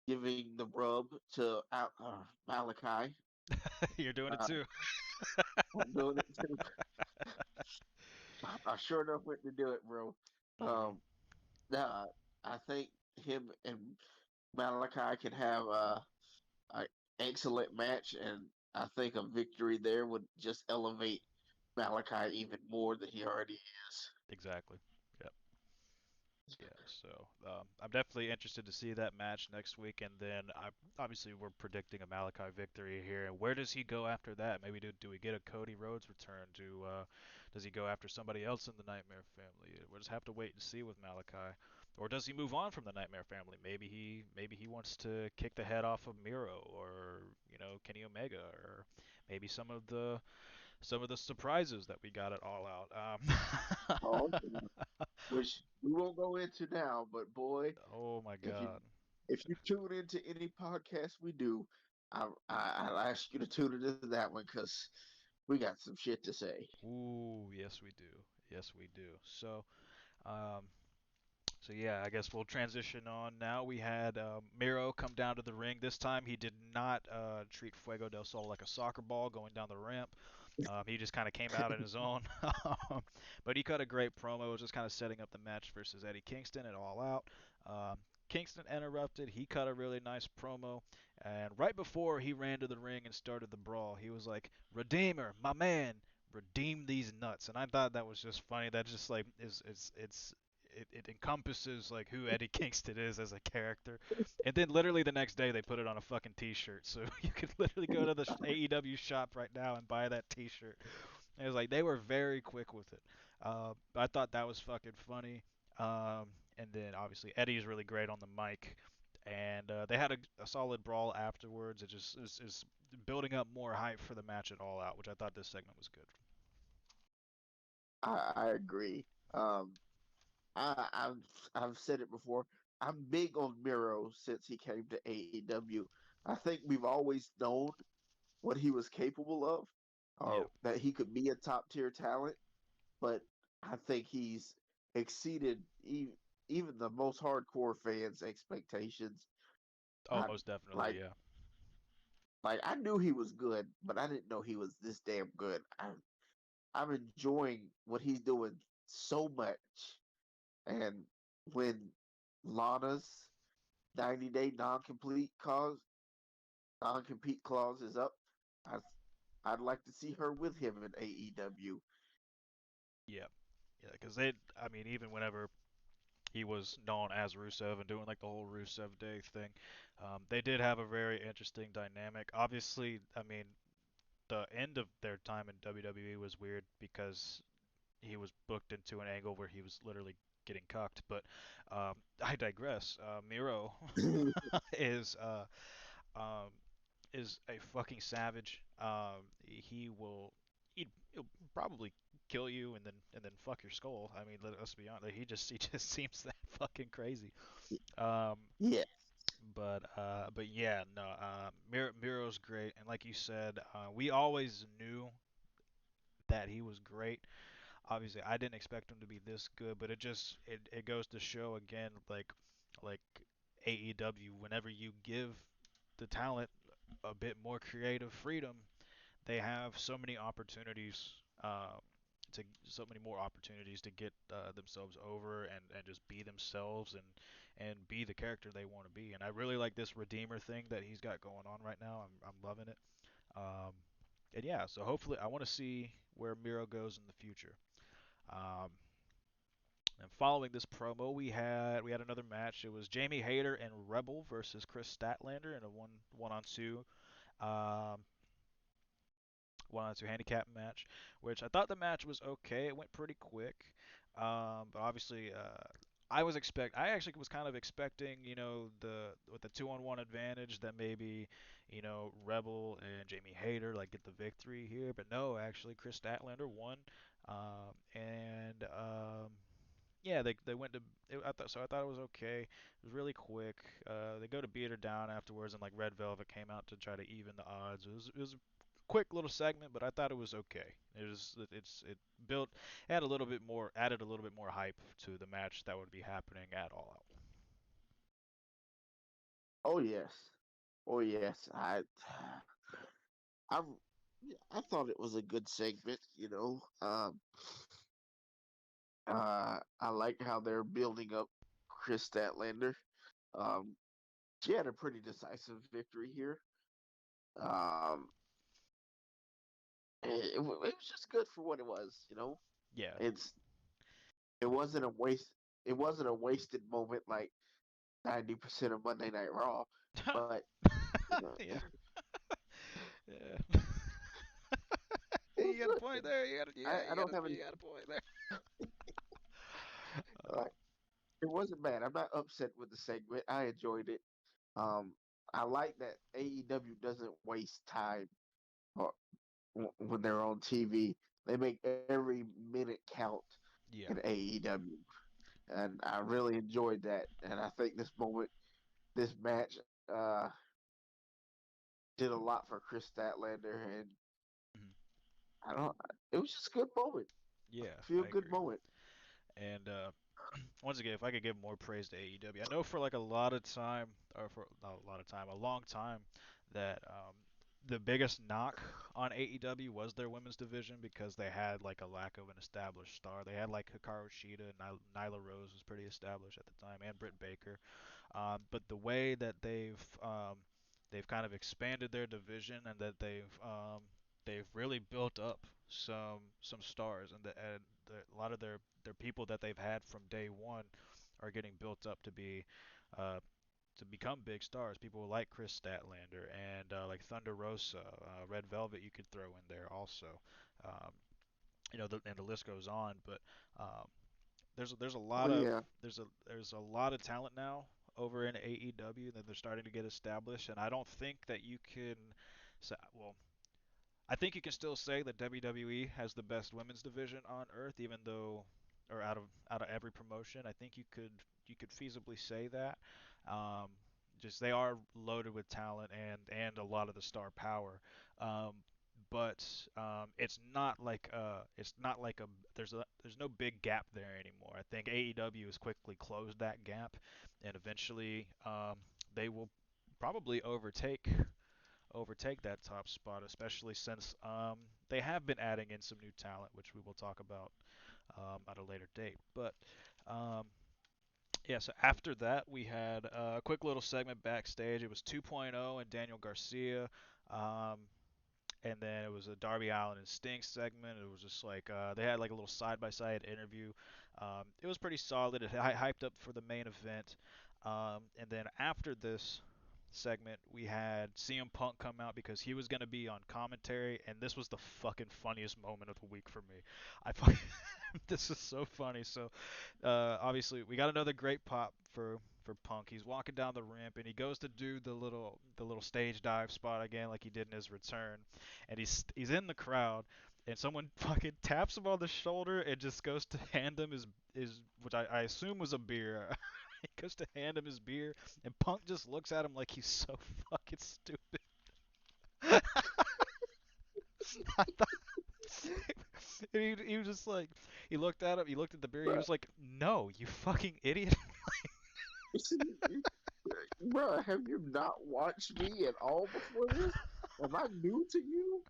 giving the rub to Malachi. You're doing it Uh, too. I'm doing it too. I sure enough went to do it, bro. Hmm. Um, nah, I think him and Malachi can have an excellent match, and I think a victory there would just elevate Malachi even more than he already is. Exactly. Yep. Yeah, so I'm definitely interested to see that match next week, and then obviously we're predicting a Malachi victory here. And where does he go after that? Maybe do we get a Cody Rhodes return? Does he go after somebody else in the Nightmare family? We'll just have to wait and see with Malachi. Or does he move on from the Nightmare family? Maybe he wants to kick the head off of Miro or Kenny Omega, or maybe some of the surprises that we got at All Out. Oh, which we won't go into now, but boy, Oh my if you God. if you tune into any podcast we do, I'll ask you to tune into that one because we got some shit to say. Ooh, yes we do. Yes we do. Um, so yeah, I guess we'll transition on now. We had Miro come down to the ring. This time he did not treat Fuego del Sol like a soccer ball going down the ramp. He just kind of came out on his own. But he cut a great promo. It was just kind of setting up the match versus Eddie Kingston at All Out. Kingston interrupted. He cut a really nice promo. And right before he ran to the ring and started the brawl, he was like, Redeemer, my man, redeem these nuts. And I thought that was just funny. That just like it encompasses like who Eddie Kingston is as a character. And then literally the next day they put it on a fucking T-shirt, so you could literally go to the AEW shop right now and buy that T-shirt. And it was like they were very quick with it. I thought that was fucking funny. And then obviously Eddie's really great on the mic, and they had a solid brawl afterwards. It just is building up more hype for the match at All Out, which I thought this segment was good. I agree. I've said it before. I'm big on Miro since he came to AEW. I think we've always known what he was capable of, Yeah. or that he could be a top tier talent. But I think he's exceeded. even the most hardcore fans' expectations. Oh, I most definitely, like yeah. I knew he was good, but I didn't know he was this damn good. I'm enjoying what he's doing so much. And when Lana's 90-day non compete clause is up, I I'd like to see her with him in AEW. Yeah. Yeah, because I mean, even whenever he was known as Rusev and doing like the whole Rusev Day thing, they did have a very interesting dynamic. Obviously, I mean, the end of their time in WWE was weird because he was booked into an angle where he was literally getting cucked. But I digress. Miro is um, is a fucking savage. He will he'll probably kill you and then fuck your skull. I mean, let's be honest. He just seems that fucking crazy. Um, Yeah. but yeah, no. Miro's great, and like you said, we always knew that he was great. Obviously, I didn't expect him to be this good, but it goes to show again, like AEW, whenever you give the talent a bit more creative freedom, they have so many opportunities so many more opportunities to get themselves over and just be themselves and be the character they want to be. And I really like this redeemer thing that he's got going on right now. I'm loving it. Um, and yeah, so hopefully I want to see where Miro goes in the future. Um, and following this promo, we had another match. It was Jamie Hayter and Rebel versus Chris Statlander in a one on two. Um, 1-on-2 handicap match, which I thought the match was okay. It went pretty quick, but obviously, I actually was kind of expecting, the with the 2-on-1 advantage that maybe, Rebel and Jamie Hayter like get the victory here, but no, actually Chris Statlander won, and yeah, they went to. I thought it was okay. It was really quick. They go to beat her down afterwards, and like Red Velvet came out to try to even the odds. It was a quick little segment, but I thought it was okay. It built had a little bit more added a little bit more hype to the match that would be happening at All Out. Oh yes. Oh yes. I I thought it was a good segment. I like how they're building up Chris Statlander. Um, she had a pretty decisive victory here. Um, it was just good for what it was. Yeah. It's it wasn't a waste. It wasn't a wasted moment like 90% of Monday Night Raw, but you know, Yeah. Yeah. it You was got a point good. there. I don't have any. You got a point there. Like, it wasn't bad. I'm not upset with the segment. I enjoyed it. Um, I like that AEW doesn't waste time uh, when they're on TV. They make every minute count Yeah. in AEW, and I really enjoyed that. And I think this match, did a lot for Chris Statlander, and Mhm. I don't. It was just a good moment, Yeah, feel I good agree. moment. And once again, if I could give more praise to AEW, I know for like a lot of time, or for not a lot of time, a long time, that the biggest knock on AEW was their women's division because they had like a lack of an established star. They had like Hikaru Shida and Nyla Rose was pretty established at the time, and Britt Baker. But the way that they've kind of expanded their division and that they've really built up some stars a lot of their people that they've had from day one are getting built up uh, to become big stars. People like Chris Statlander and like Thunder Rosa, Red Velvet you could throw in there also. Um, and the list goes on. But um, there's a Oh lot of yeah, there's a lot of talent now over in AEW that they're starting to get established, and I don't think that you can say, well, I think you can still say that WWE has the best women's division on earth, even though, or out of every promotion. I think you could feasibly say that. Um, just they are loaded with talent and a lot of the star power. Um, but it's not like a there's no big gap there anymore. I think AEW has quickly closed that gap, and eventually they will probably overtake that top spot, especially since they have been adding in some new talent, which we will talk about at a later date. But um, yeah, so after that, we had a quick little segment backstage. It was 2.0 and Daniel Garcia. Um, and then it was a Darby Allin and Sting segment. It was just like they had like a little side-by-side interview. It was pretty solid. It hyped up for the main event. And then after this segment, we had CM Punk come out because he was going to be on commentary, and this was the fucking funniest moment of the week for me. I fucking this is so funny. So obviously, we got another great pop for Punk. He's walking down the ramp and he goes to do the little stage dive spot again, like he did in his return, and he's in the crowd, and someone fucking taps him on the shoulder and just goes to hand him his which I assume was a beer. He goes to hand him his beer, and Punk just looks at him like he's so fucking stupid. I thought he was just like he looked at him, he looked at the beer, he Bruh, was like, "No, you fucking idiot." bruh, have you not watched me at all before this? Am I new to you?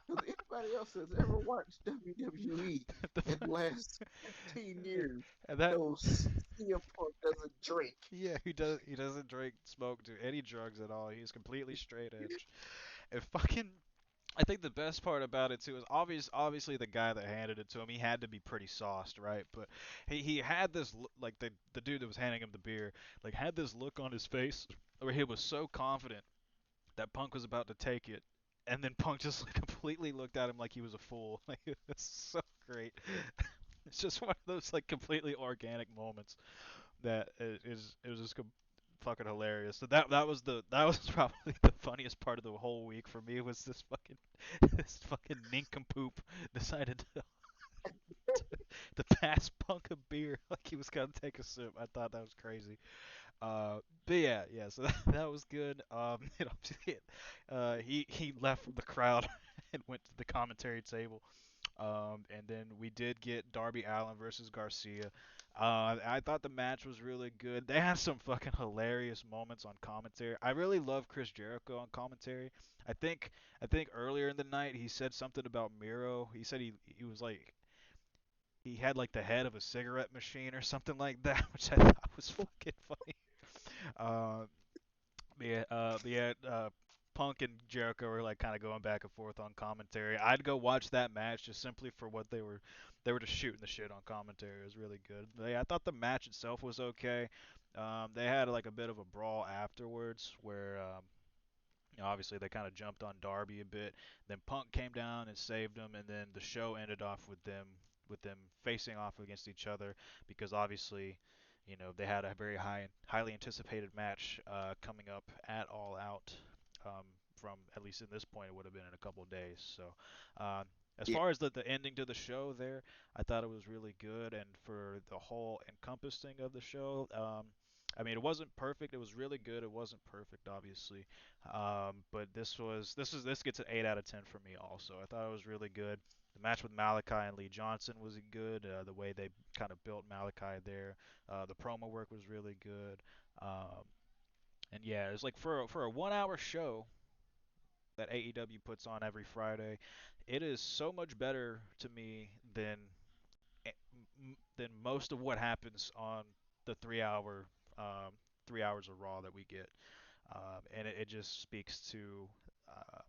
Has anybody else that's ever watched WWE in the The- last 15 years and that knows CM Punk doesn't drink? yeah, he doesn't drink, smoke, do any drugs at all. He's completely straight edge. And fucking I think the best part about it too is obviously the guy that handed it to him, he had to be pretty sauced, right? But he had this like the dude that was handing him the beer, like had this look on his face where he was so confident that Punk was about to take it, and then Punk just like, completely looked at him like he was a fool. Like it was so great. It's just one of those like completely organic moments that it was just fucking hilarious. So that was probably the funniest part of the whole week for me was this fucking this fucking nincompoop decided to, to pass Punk a beer like he was gonna take a sip. I thought that was crazy. But yeah. So that was good. He left from the crowd and went to the commentary table. And then we did get Darby Allin versus Garcia. I thought the match was really good. They had some fucking hilarious moments on commentary. I really love Chris Jericho on commentary. I think I think earlier in the night he said something about Miro. He said he was like he had like the head of a cigarette machine or something like that, which I thought was fucking funny. Uh, yeah, Punk and Jericho were like kind of going back and forth on commentary. I'd go watch that match just simply for what they were just shooting the shit on commentary. It was really good. Yeah, I thought the match itself was okay. They had like a bit of a brawl afterwards where obviously they kind of jumped on Darby a bit. Then Punk came down and saved them, and then the show ended off with them facing off against each other because obviously, they had a very highly anticipated match coming up at All Out. From at least in this point, it would have been in a couple of days. So, as Yeah. far as the ending to the show there, I thought it was really good, and for the whole encompassing of the show, I mean, it wasn't perfect. It was really good. It wasn't perfect, obviously. But this gets an 8 out of 10 for me. Also, I thought it was really good. The match with Malachi and Lee Johnson was good. The way they kind of built Malachi there, the promo work was really good. Um, and yeah, it's like for a 1 hour show that AEW puts on every Friday, it is so much better to me than most of what happens on the 3 hour 3 hours of Raw that we get, and it just speaks uh,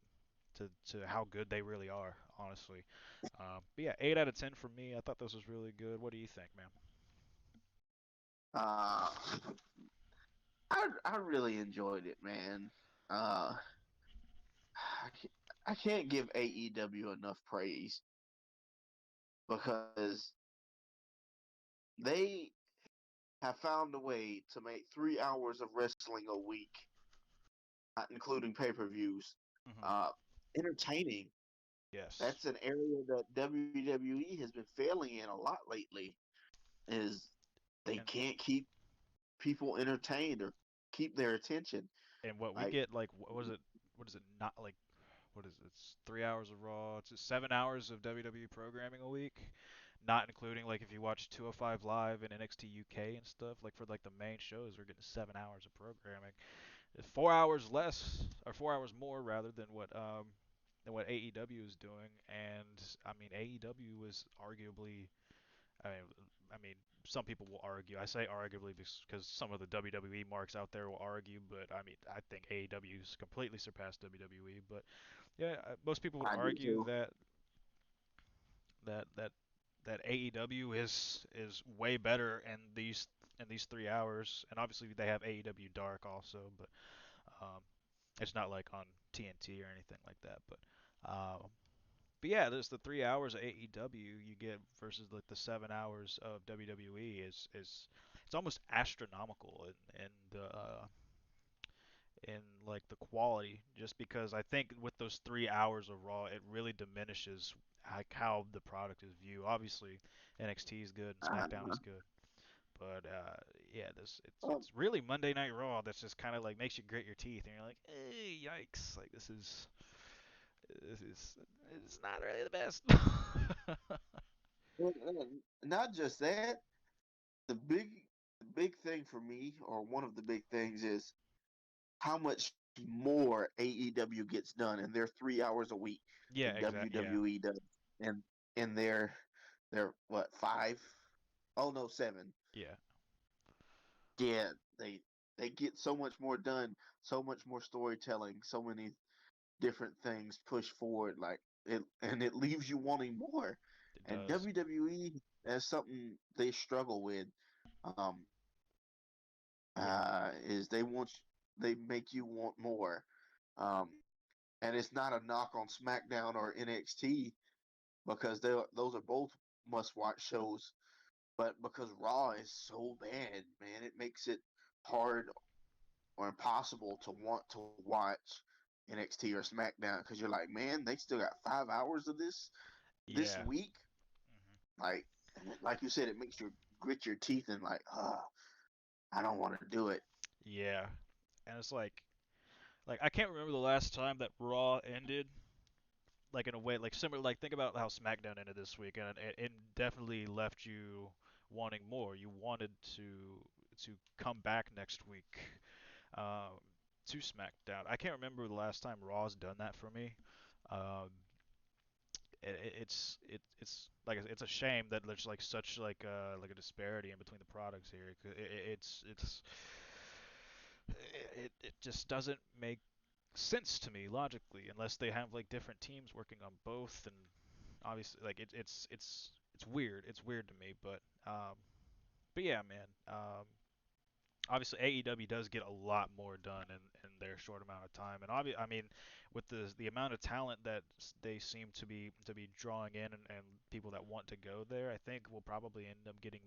to how good they really are, honestly. But yeah, 8 out of 10 for me. I thought this was really good. What do you think, man? Uh, I really enjoyed it, man. Uh, I can't give AEW enough praise because they have found a way to make 3 hours of wrestling a week, not including pay-per-views, Hmm. uh, entertaining. Yes, That's an area that WWE has been failing in a lot lately. Is they and can't keep people entertained or keep their attention. what we Like get, like, what was it? What is it? Not like what is it? It's 3 hours of Raw. It's 7 hours of WWE programming a week, not including like if you watch 205 Live and NXT UK and stuff. Like for like the main shows, we're getting 7 hours of programming. It's 4 hours less, or 4 hours more rather than what AEW is doing. And I mean AEW was arguably, I mean, I mean, some people will argue. I say arguably because some of the WWE marks out there will argue, but I mean, I think AEW's completely surpassed WWE. But yeah, most people would I do argue too. that that AEW is way better in these 3 hours, and obviously they have AEW Dark also, but um, it's not like on TNT or anything like that. But yeah, there's the 3 hours of AEW you get versus like the 7 hours of WWE is it's almost astronomical in in like the quality, just because I think with those 3 hours of Raw it really diminishes like how the product is viewed. Obviously NXT is good and SmackDown Uh, is good, but yeah, this uh, it's really Monday Night Raw that's just kind of like makes you grit your teeth and you're like, hey, yikes, like this is it's not really the best. and not just that, the big thing for me, or one of the big things, is how much more AEW gets done in their 3 hours a week Yeah, than exactly. Yeah, WWE does, and in their what, 5? Oh no, 7. yeah, Yeah, they get so much more done, so much more storytelling, so many different things pushed forward, like it leaves you wanting more. it And does. WWE, that's something they struggle with. Um, Yeah, is they make you want more. Um, and it's not a knock on SmackDown or NXT, because those are both must watch shows. But because Raw is so bad, man, it makes it hard or impossible to want to watch NXT or SmackDown, because you're like, man, they still got 5 hours of this yeah, week. hmm Like like you said, it makes you grit your teeth and like, I don't want to do it. yeah. And it's like I can't remember the last time that Raw ended like in a way like similar. Like think about how SmackDown ended this week, and it definitely left you wanting more. You wanted to come back next week um, to SmackDown. I can't remember the last time Raw's done that for me. Um, it's like it's a shame that there's like such like a disparity in between the products here. It just doesn't make sense to me logically unless they have like different teams working on both, and obviously like it's weird. It's weird to me, but yeah, man. Obviously AEW does get a lot more done in their short amount of time, and I mean, with the amount of talent that they seem to be drawing in, and people that want to go there, I think we'll probably end up getting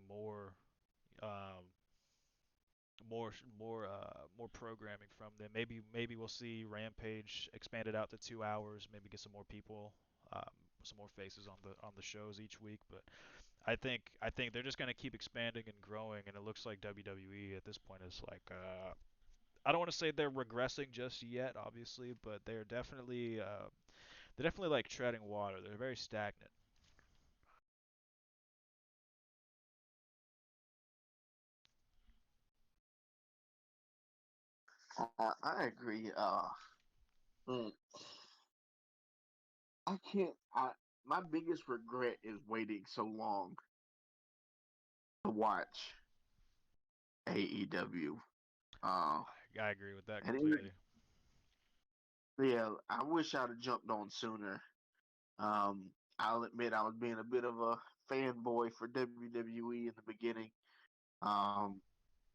um, more programming from them. Maybe we'll see Rampage expanded out to 2 hours. Maybe get some more people, um, some more faces on the shows each week. But I think they're just gonna keep expanding and growing, and it looks like WWE at this point is like I don't want to say they're regressing just yet, obviously, but they're definitely like treading water. They're very stagnant. I agree. Mm, I can't. My biggest regret is waiting so long to watch AEW. Uh, I agree with that and it, completely. yeah, I wish I'd have jumped on sooner. I'll admit I was being a bit of a fanboy for WWE in the beginning. Um,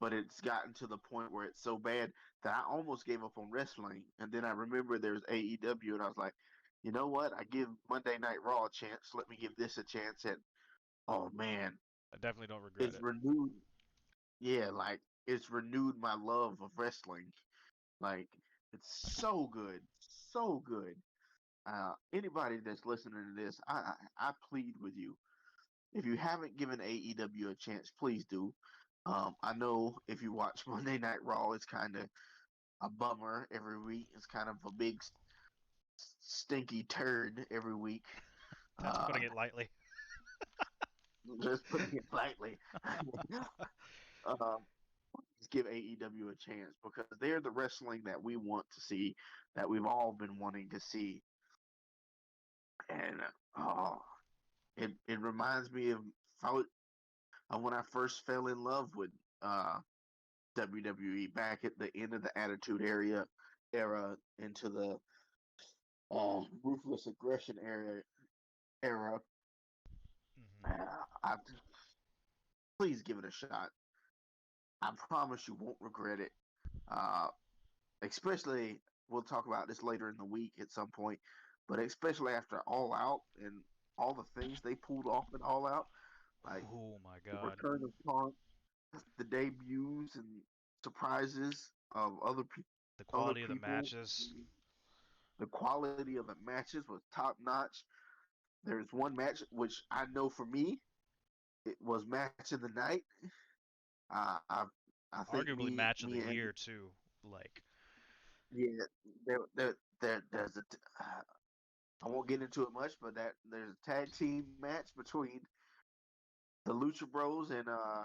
but it's gotten to the point where it's so bad that I almost gave up on wrestling. And then I remember there's AEW, and I was like, you know what? I give Monday Night Raw a chance. Let me give this a chance. And oh man, I definitely don't regret it's it. renewed. Yeah, like it's renewed my love of wrestling. Like it's so good, so good. Anybody that's listening to this, I plead with you. If you haven't given AEW a chance, please do. I know if you watch Monday Night Raw, it's kind of a bummer every week. It's kind of a big stinky turd every week. That's Uh, putting it lightly. just putting it lightly. um, just give AEW a chance because they're the wrestling that we want to see, that we've all been wanting to see, and oh, it reminds me of when I first fell in love with uh, WWE back at the end of the Attitude era into the ruthless aggression era. Hmm. I please give it a shot. I promise you won't regret it. Uh, especially we'll talk about this later in the week at some point, but especially after All Out and all the things they pulled off at All Out, like Oh my the God. return of Punk, the debuts and surprises of The other quality of the people. matches. The quality of the matches was top notch. There's one match which I know for me it was match of the night. I I think Arguably match of the me and year too. Like, yeah there's I won't get into it much, but that there's a tag team match between the Lucha Bros and the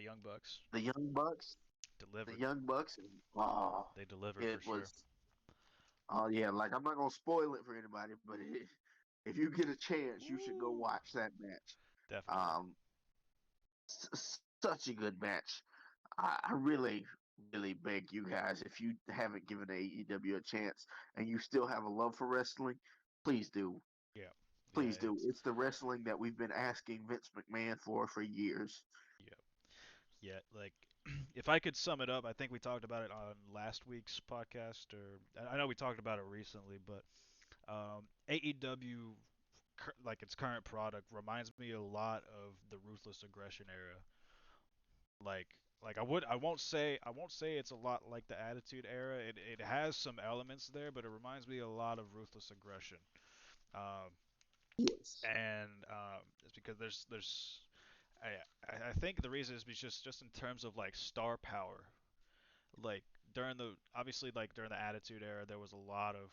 Young Bucks the Young Bucks. The delivered. Young Bucks, and oh, They delivered it for was sure. oh yeah, like I'm not gonna spoil it for anybody, but if you get a chance, you should go Woo. watch that match. Definitely. Um, such a good match. I really, really beg you guys, if you haven't given AEW a chance and you still have a love for wrestling, please do. Yeah. Yeah. Please do. It's the wrestling that we've been asking Vince McMahon for years. Yeah. Yeah. Like, if I could sum it up, I think we talked about it on last week's podcast, or I know we talked about it recently, but AEW, like its current product, reminds me a lot of the Ruthless Aggression era. Like, I won't say it's a lot like the Attitude Era. It has some elements there, but it reminds me a lot of Ruthless Aggression. Um, Yes. and it's because I think the reason is because just in terms of like star power, like during the obviously like during the Attitude Era, there was a lot of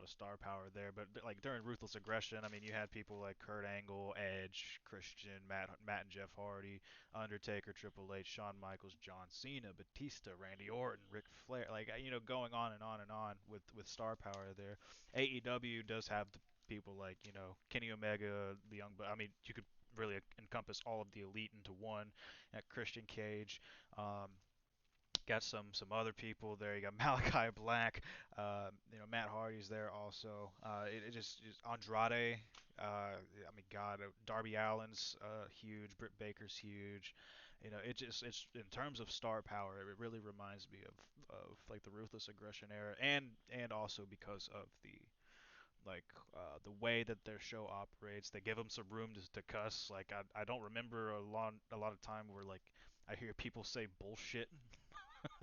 star power there, but like during Ruthless Aggression, I mean, you had people like Kurt Angle, Edge, Christian, Matt and Jeff Hardy, Undertaker, Triple H, Shawn Michaels, John Cena, Batista, Randy Orton, Ric Flair, like going on and on and on with star power there. AEW does have the people like Kenny Omega, the Young, but I mean, you could really encompass all of the elite into one. Christian Cage. Um, Got some other people there. You got Malachi Black. Matt Hardy's there also. It just Andrade. I mean, God, Darby Allin's huge. Britt Baker's huge. It's in terms of star power. It really reminds me of like the Ruthless Aggression era, and also because of the way that their show operates. They give them some room to cuss. Like I don't remember a lot of time where like I hear people say bullshit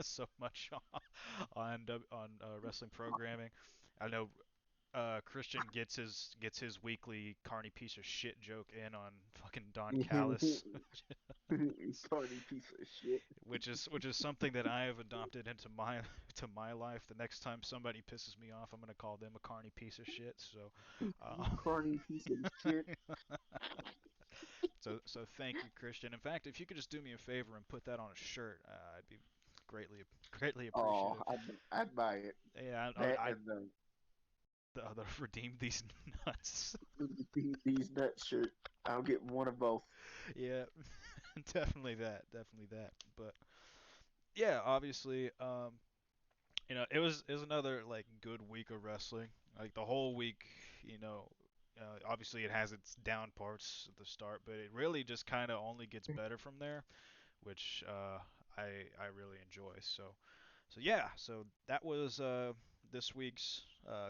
so much on wrestling programming. I know Christian gets his weekly carny piece of shit joke in on fucking Don Callis, Carny piece of shit. which is something that I have adopted into my to my life. The next time somebody pisses me off, I'm gonna call them a carny piece of shit. So, uh, Carny piece of shit. so thank you, Christian. In fact, if you could just do me a favor and put that on a shirt, I'd be greatly Oh, appreciative. I'd buy it. Yeah, That I and the redeem these nuts. these nuts shirt. I'll get one of both. Yeah, definitely that. But yeah, obviously, it was another like good week of wrestling. Like the whole week, obviously it has its down parts at the start, but it really just kind of only gets better from there, which I really enjoy. So yeah, so that was this week's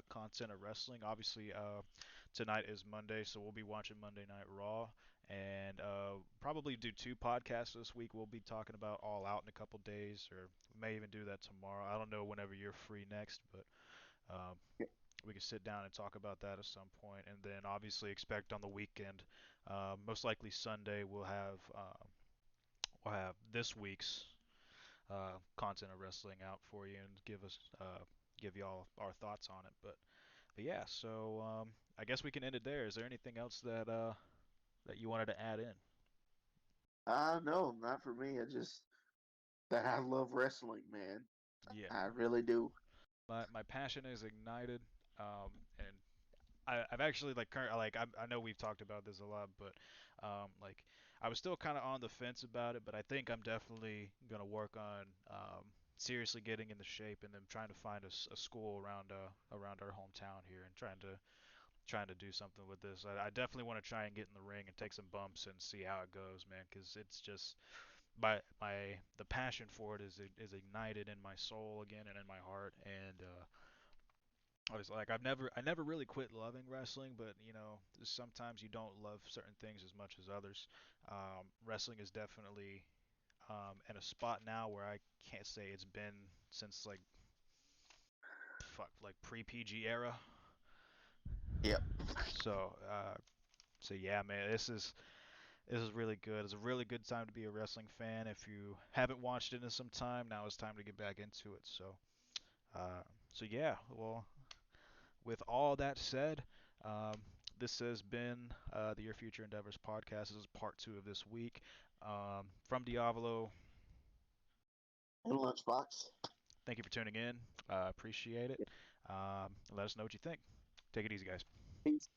content of wrestling. Obviously, tonight is Monday, so we'll be watching Monday Night Raw, and probably do two podcasts this week. We'll be talking about All Out in a couple days, or may even do that tomorrow. I don't know whenever you're free next, but um, we can sit down and talk about that at some point. And then obviously expect on the weekend, most likely Sunday, we'll have this week's content of wrestling out for you and give y'all our thoughts on it. But yeah, so I guess we can end it there. Is there anything else that you wanted to add in? No, not for me. I just that I love wrestling, man. Yeah, I really do. my passion is ignited, and I've actually like I know we've talked about this a lot, but like I was still kind of on the fence about it, but I think I'm definitely gonna work on seriously getting into shape and then trying to find a school around our hometown here and trying to do something with this. I definitely want to try and get in the ring and take some bumps and see how it goes, man, because it's just my the passion for it is ignited in my soul again and in my heart and I was like I never really quit loving wrestling, but sometimes you don't love certain things as much as others. Wrestling is definitely in a spot now where I can't say it's been since like fuck like pre PG era. Yep. So yeah, man, this is really good. It's a really good time to be a wrestling fan. If you haven't watched it in some time, now it's time to get back into it. Uh, so yeah, well, with all that said, um, this has been the Your Future Endeavors podcast. This is part two of this week. From Diavolo, And lunchbox. thank you for tuning in. Appreciate it. Let us know what you think. Take it easy, guys. Peace.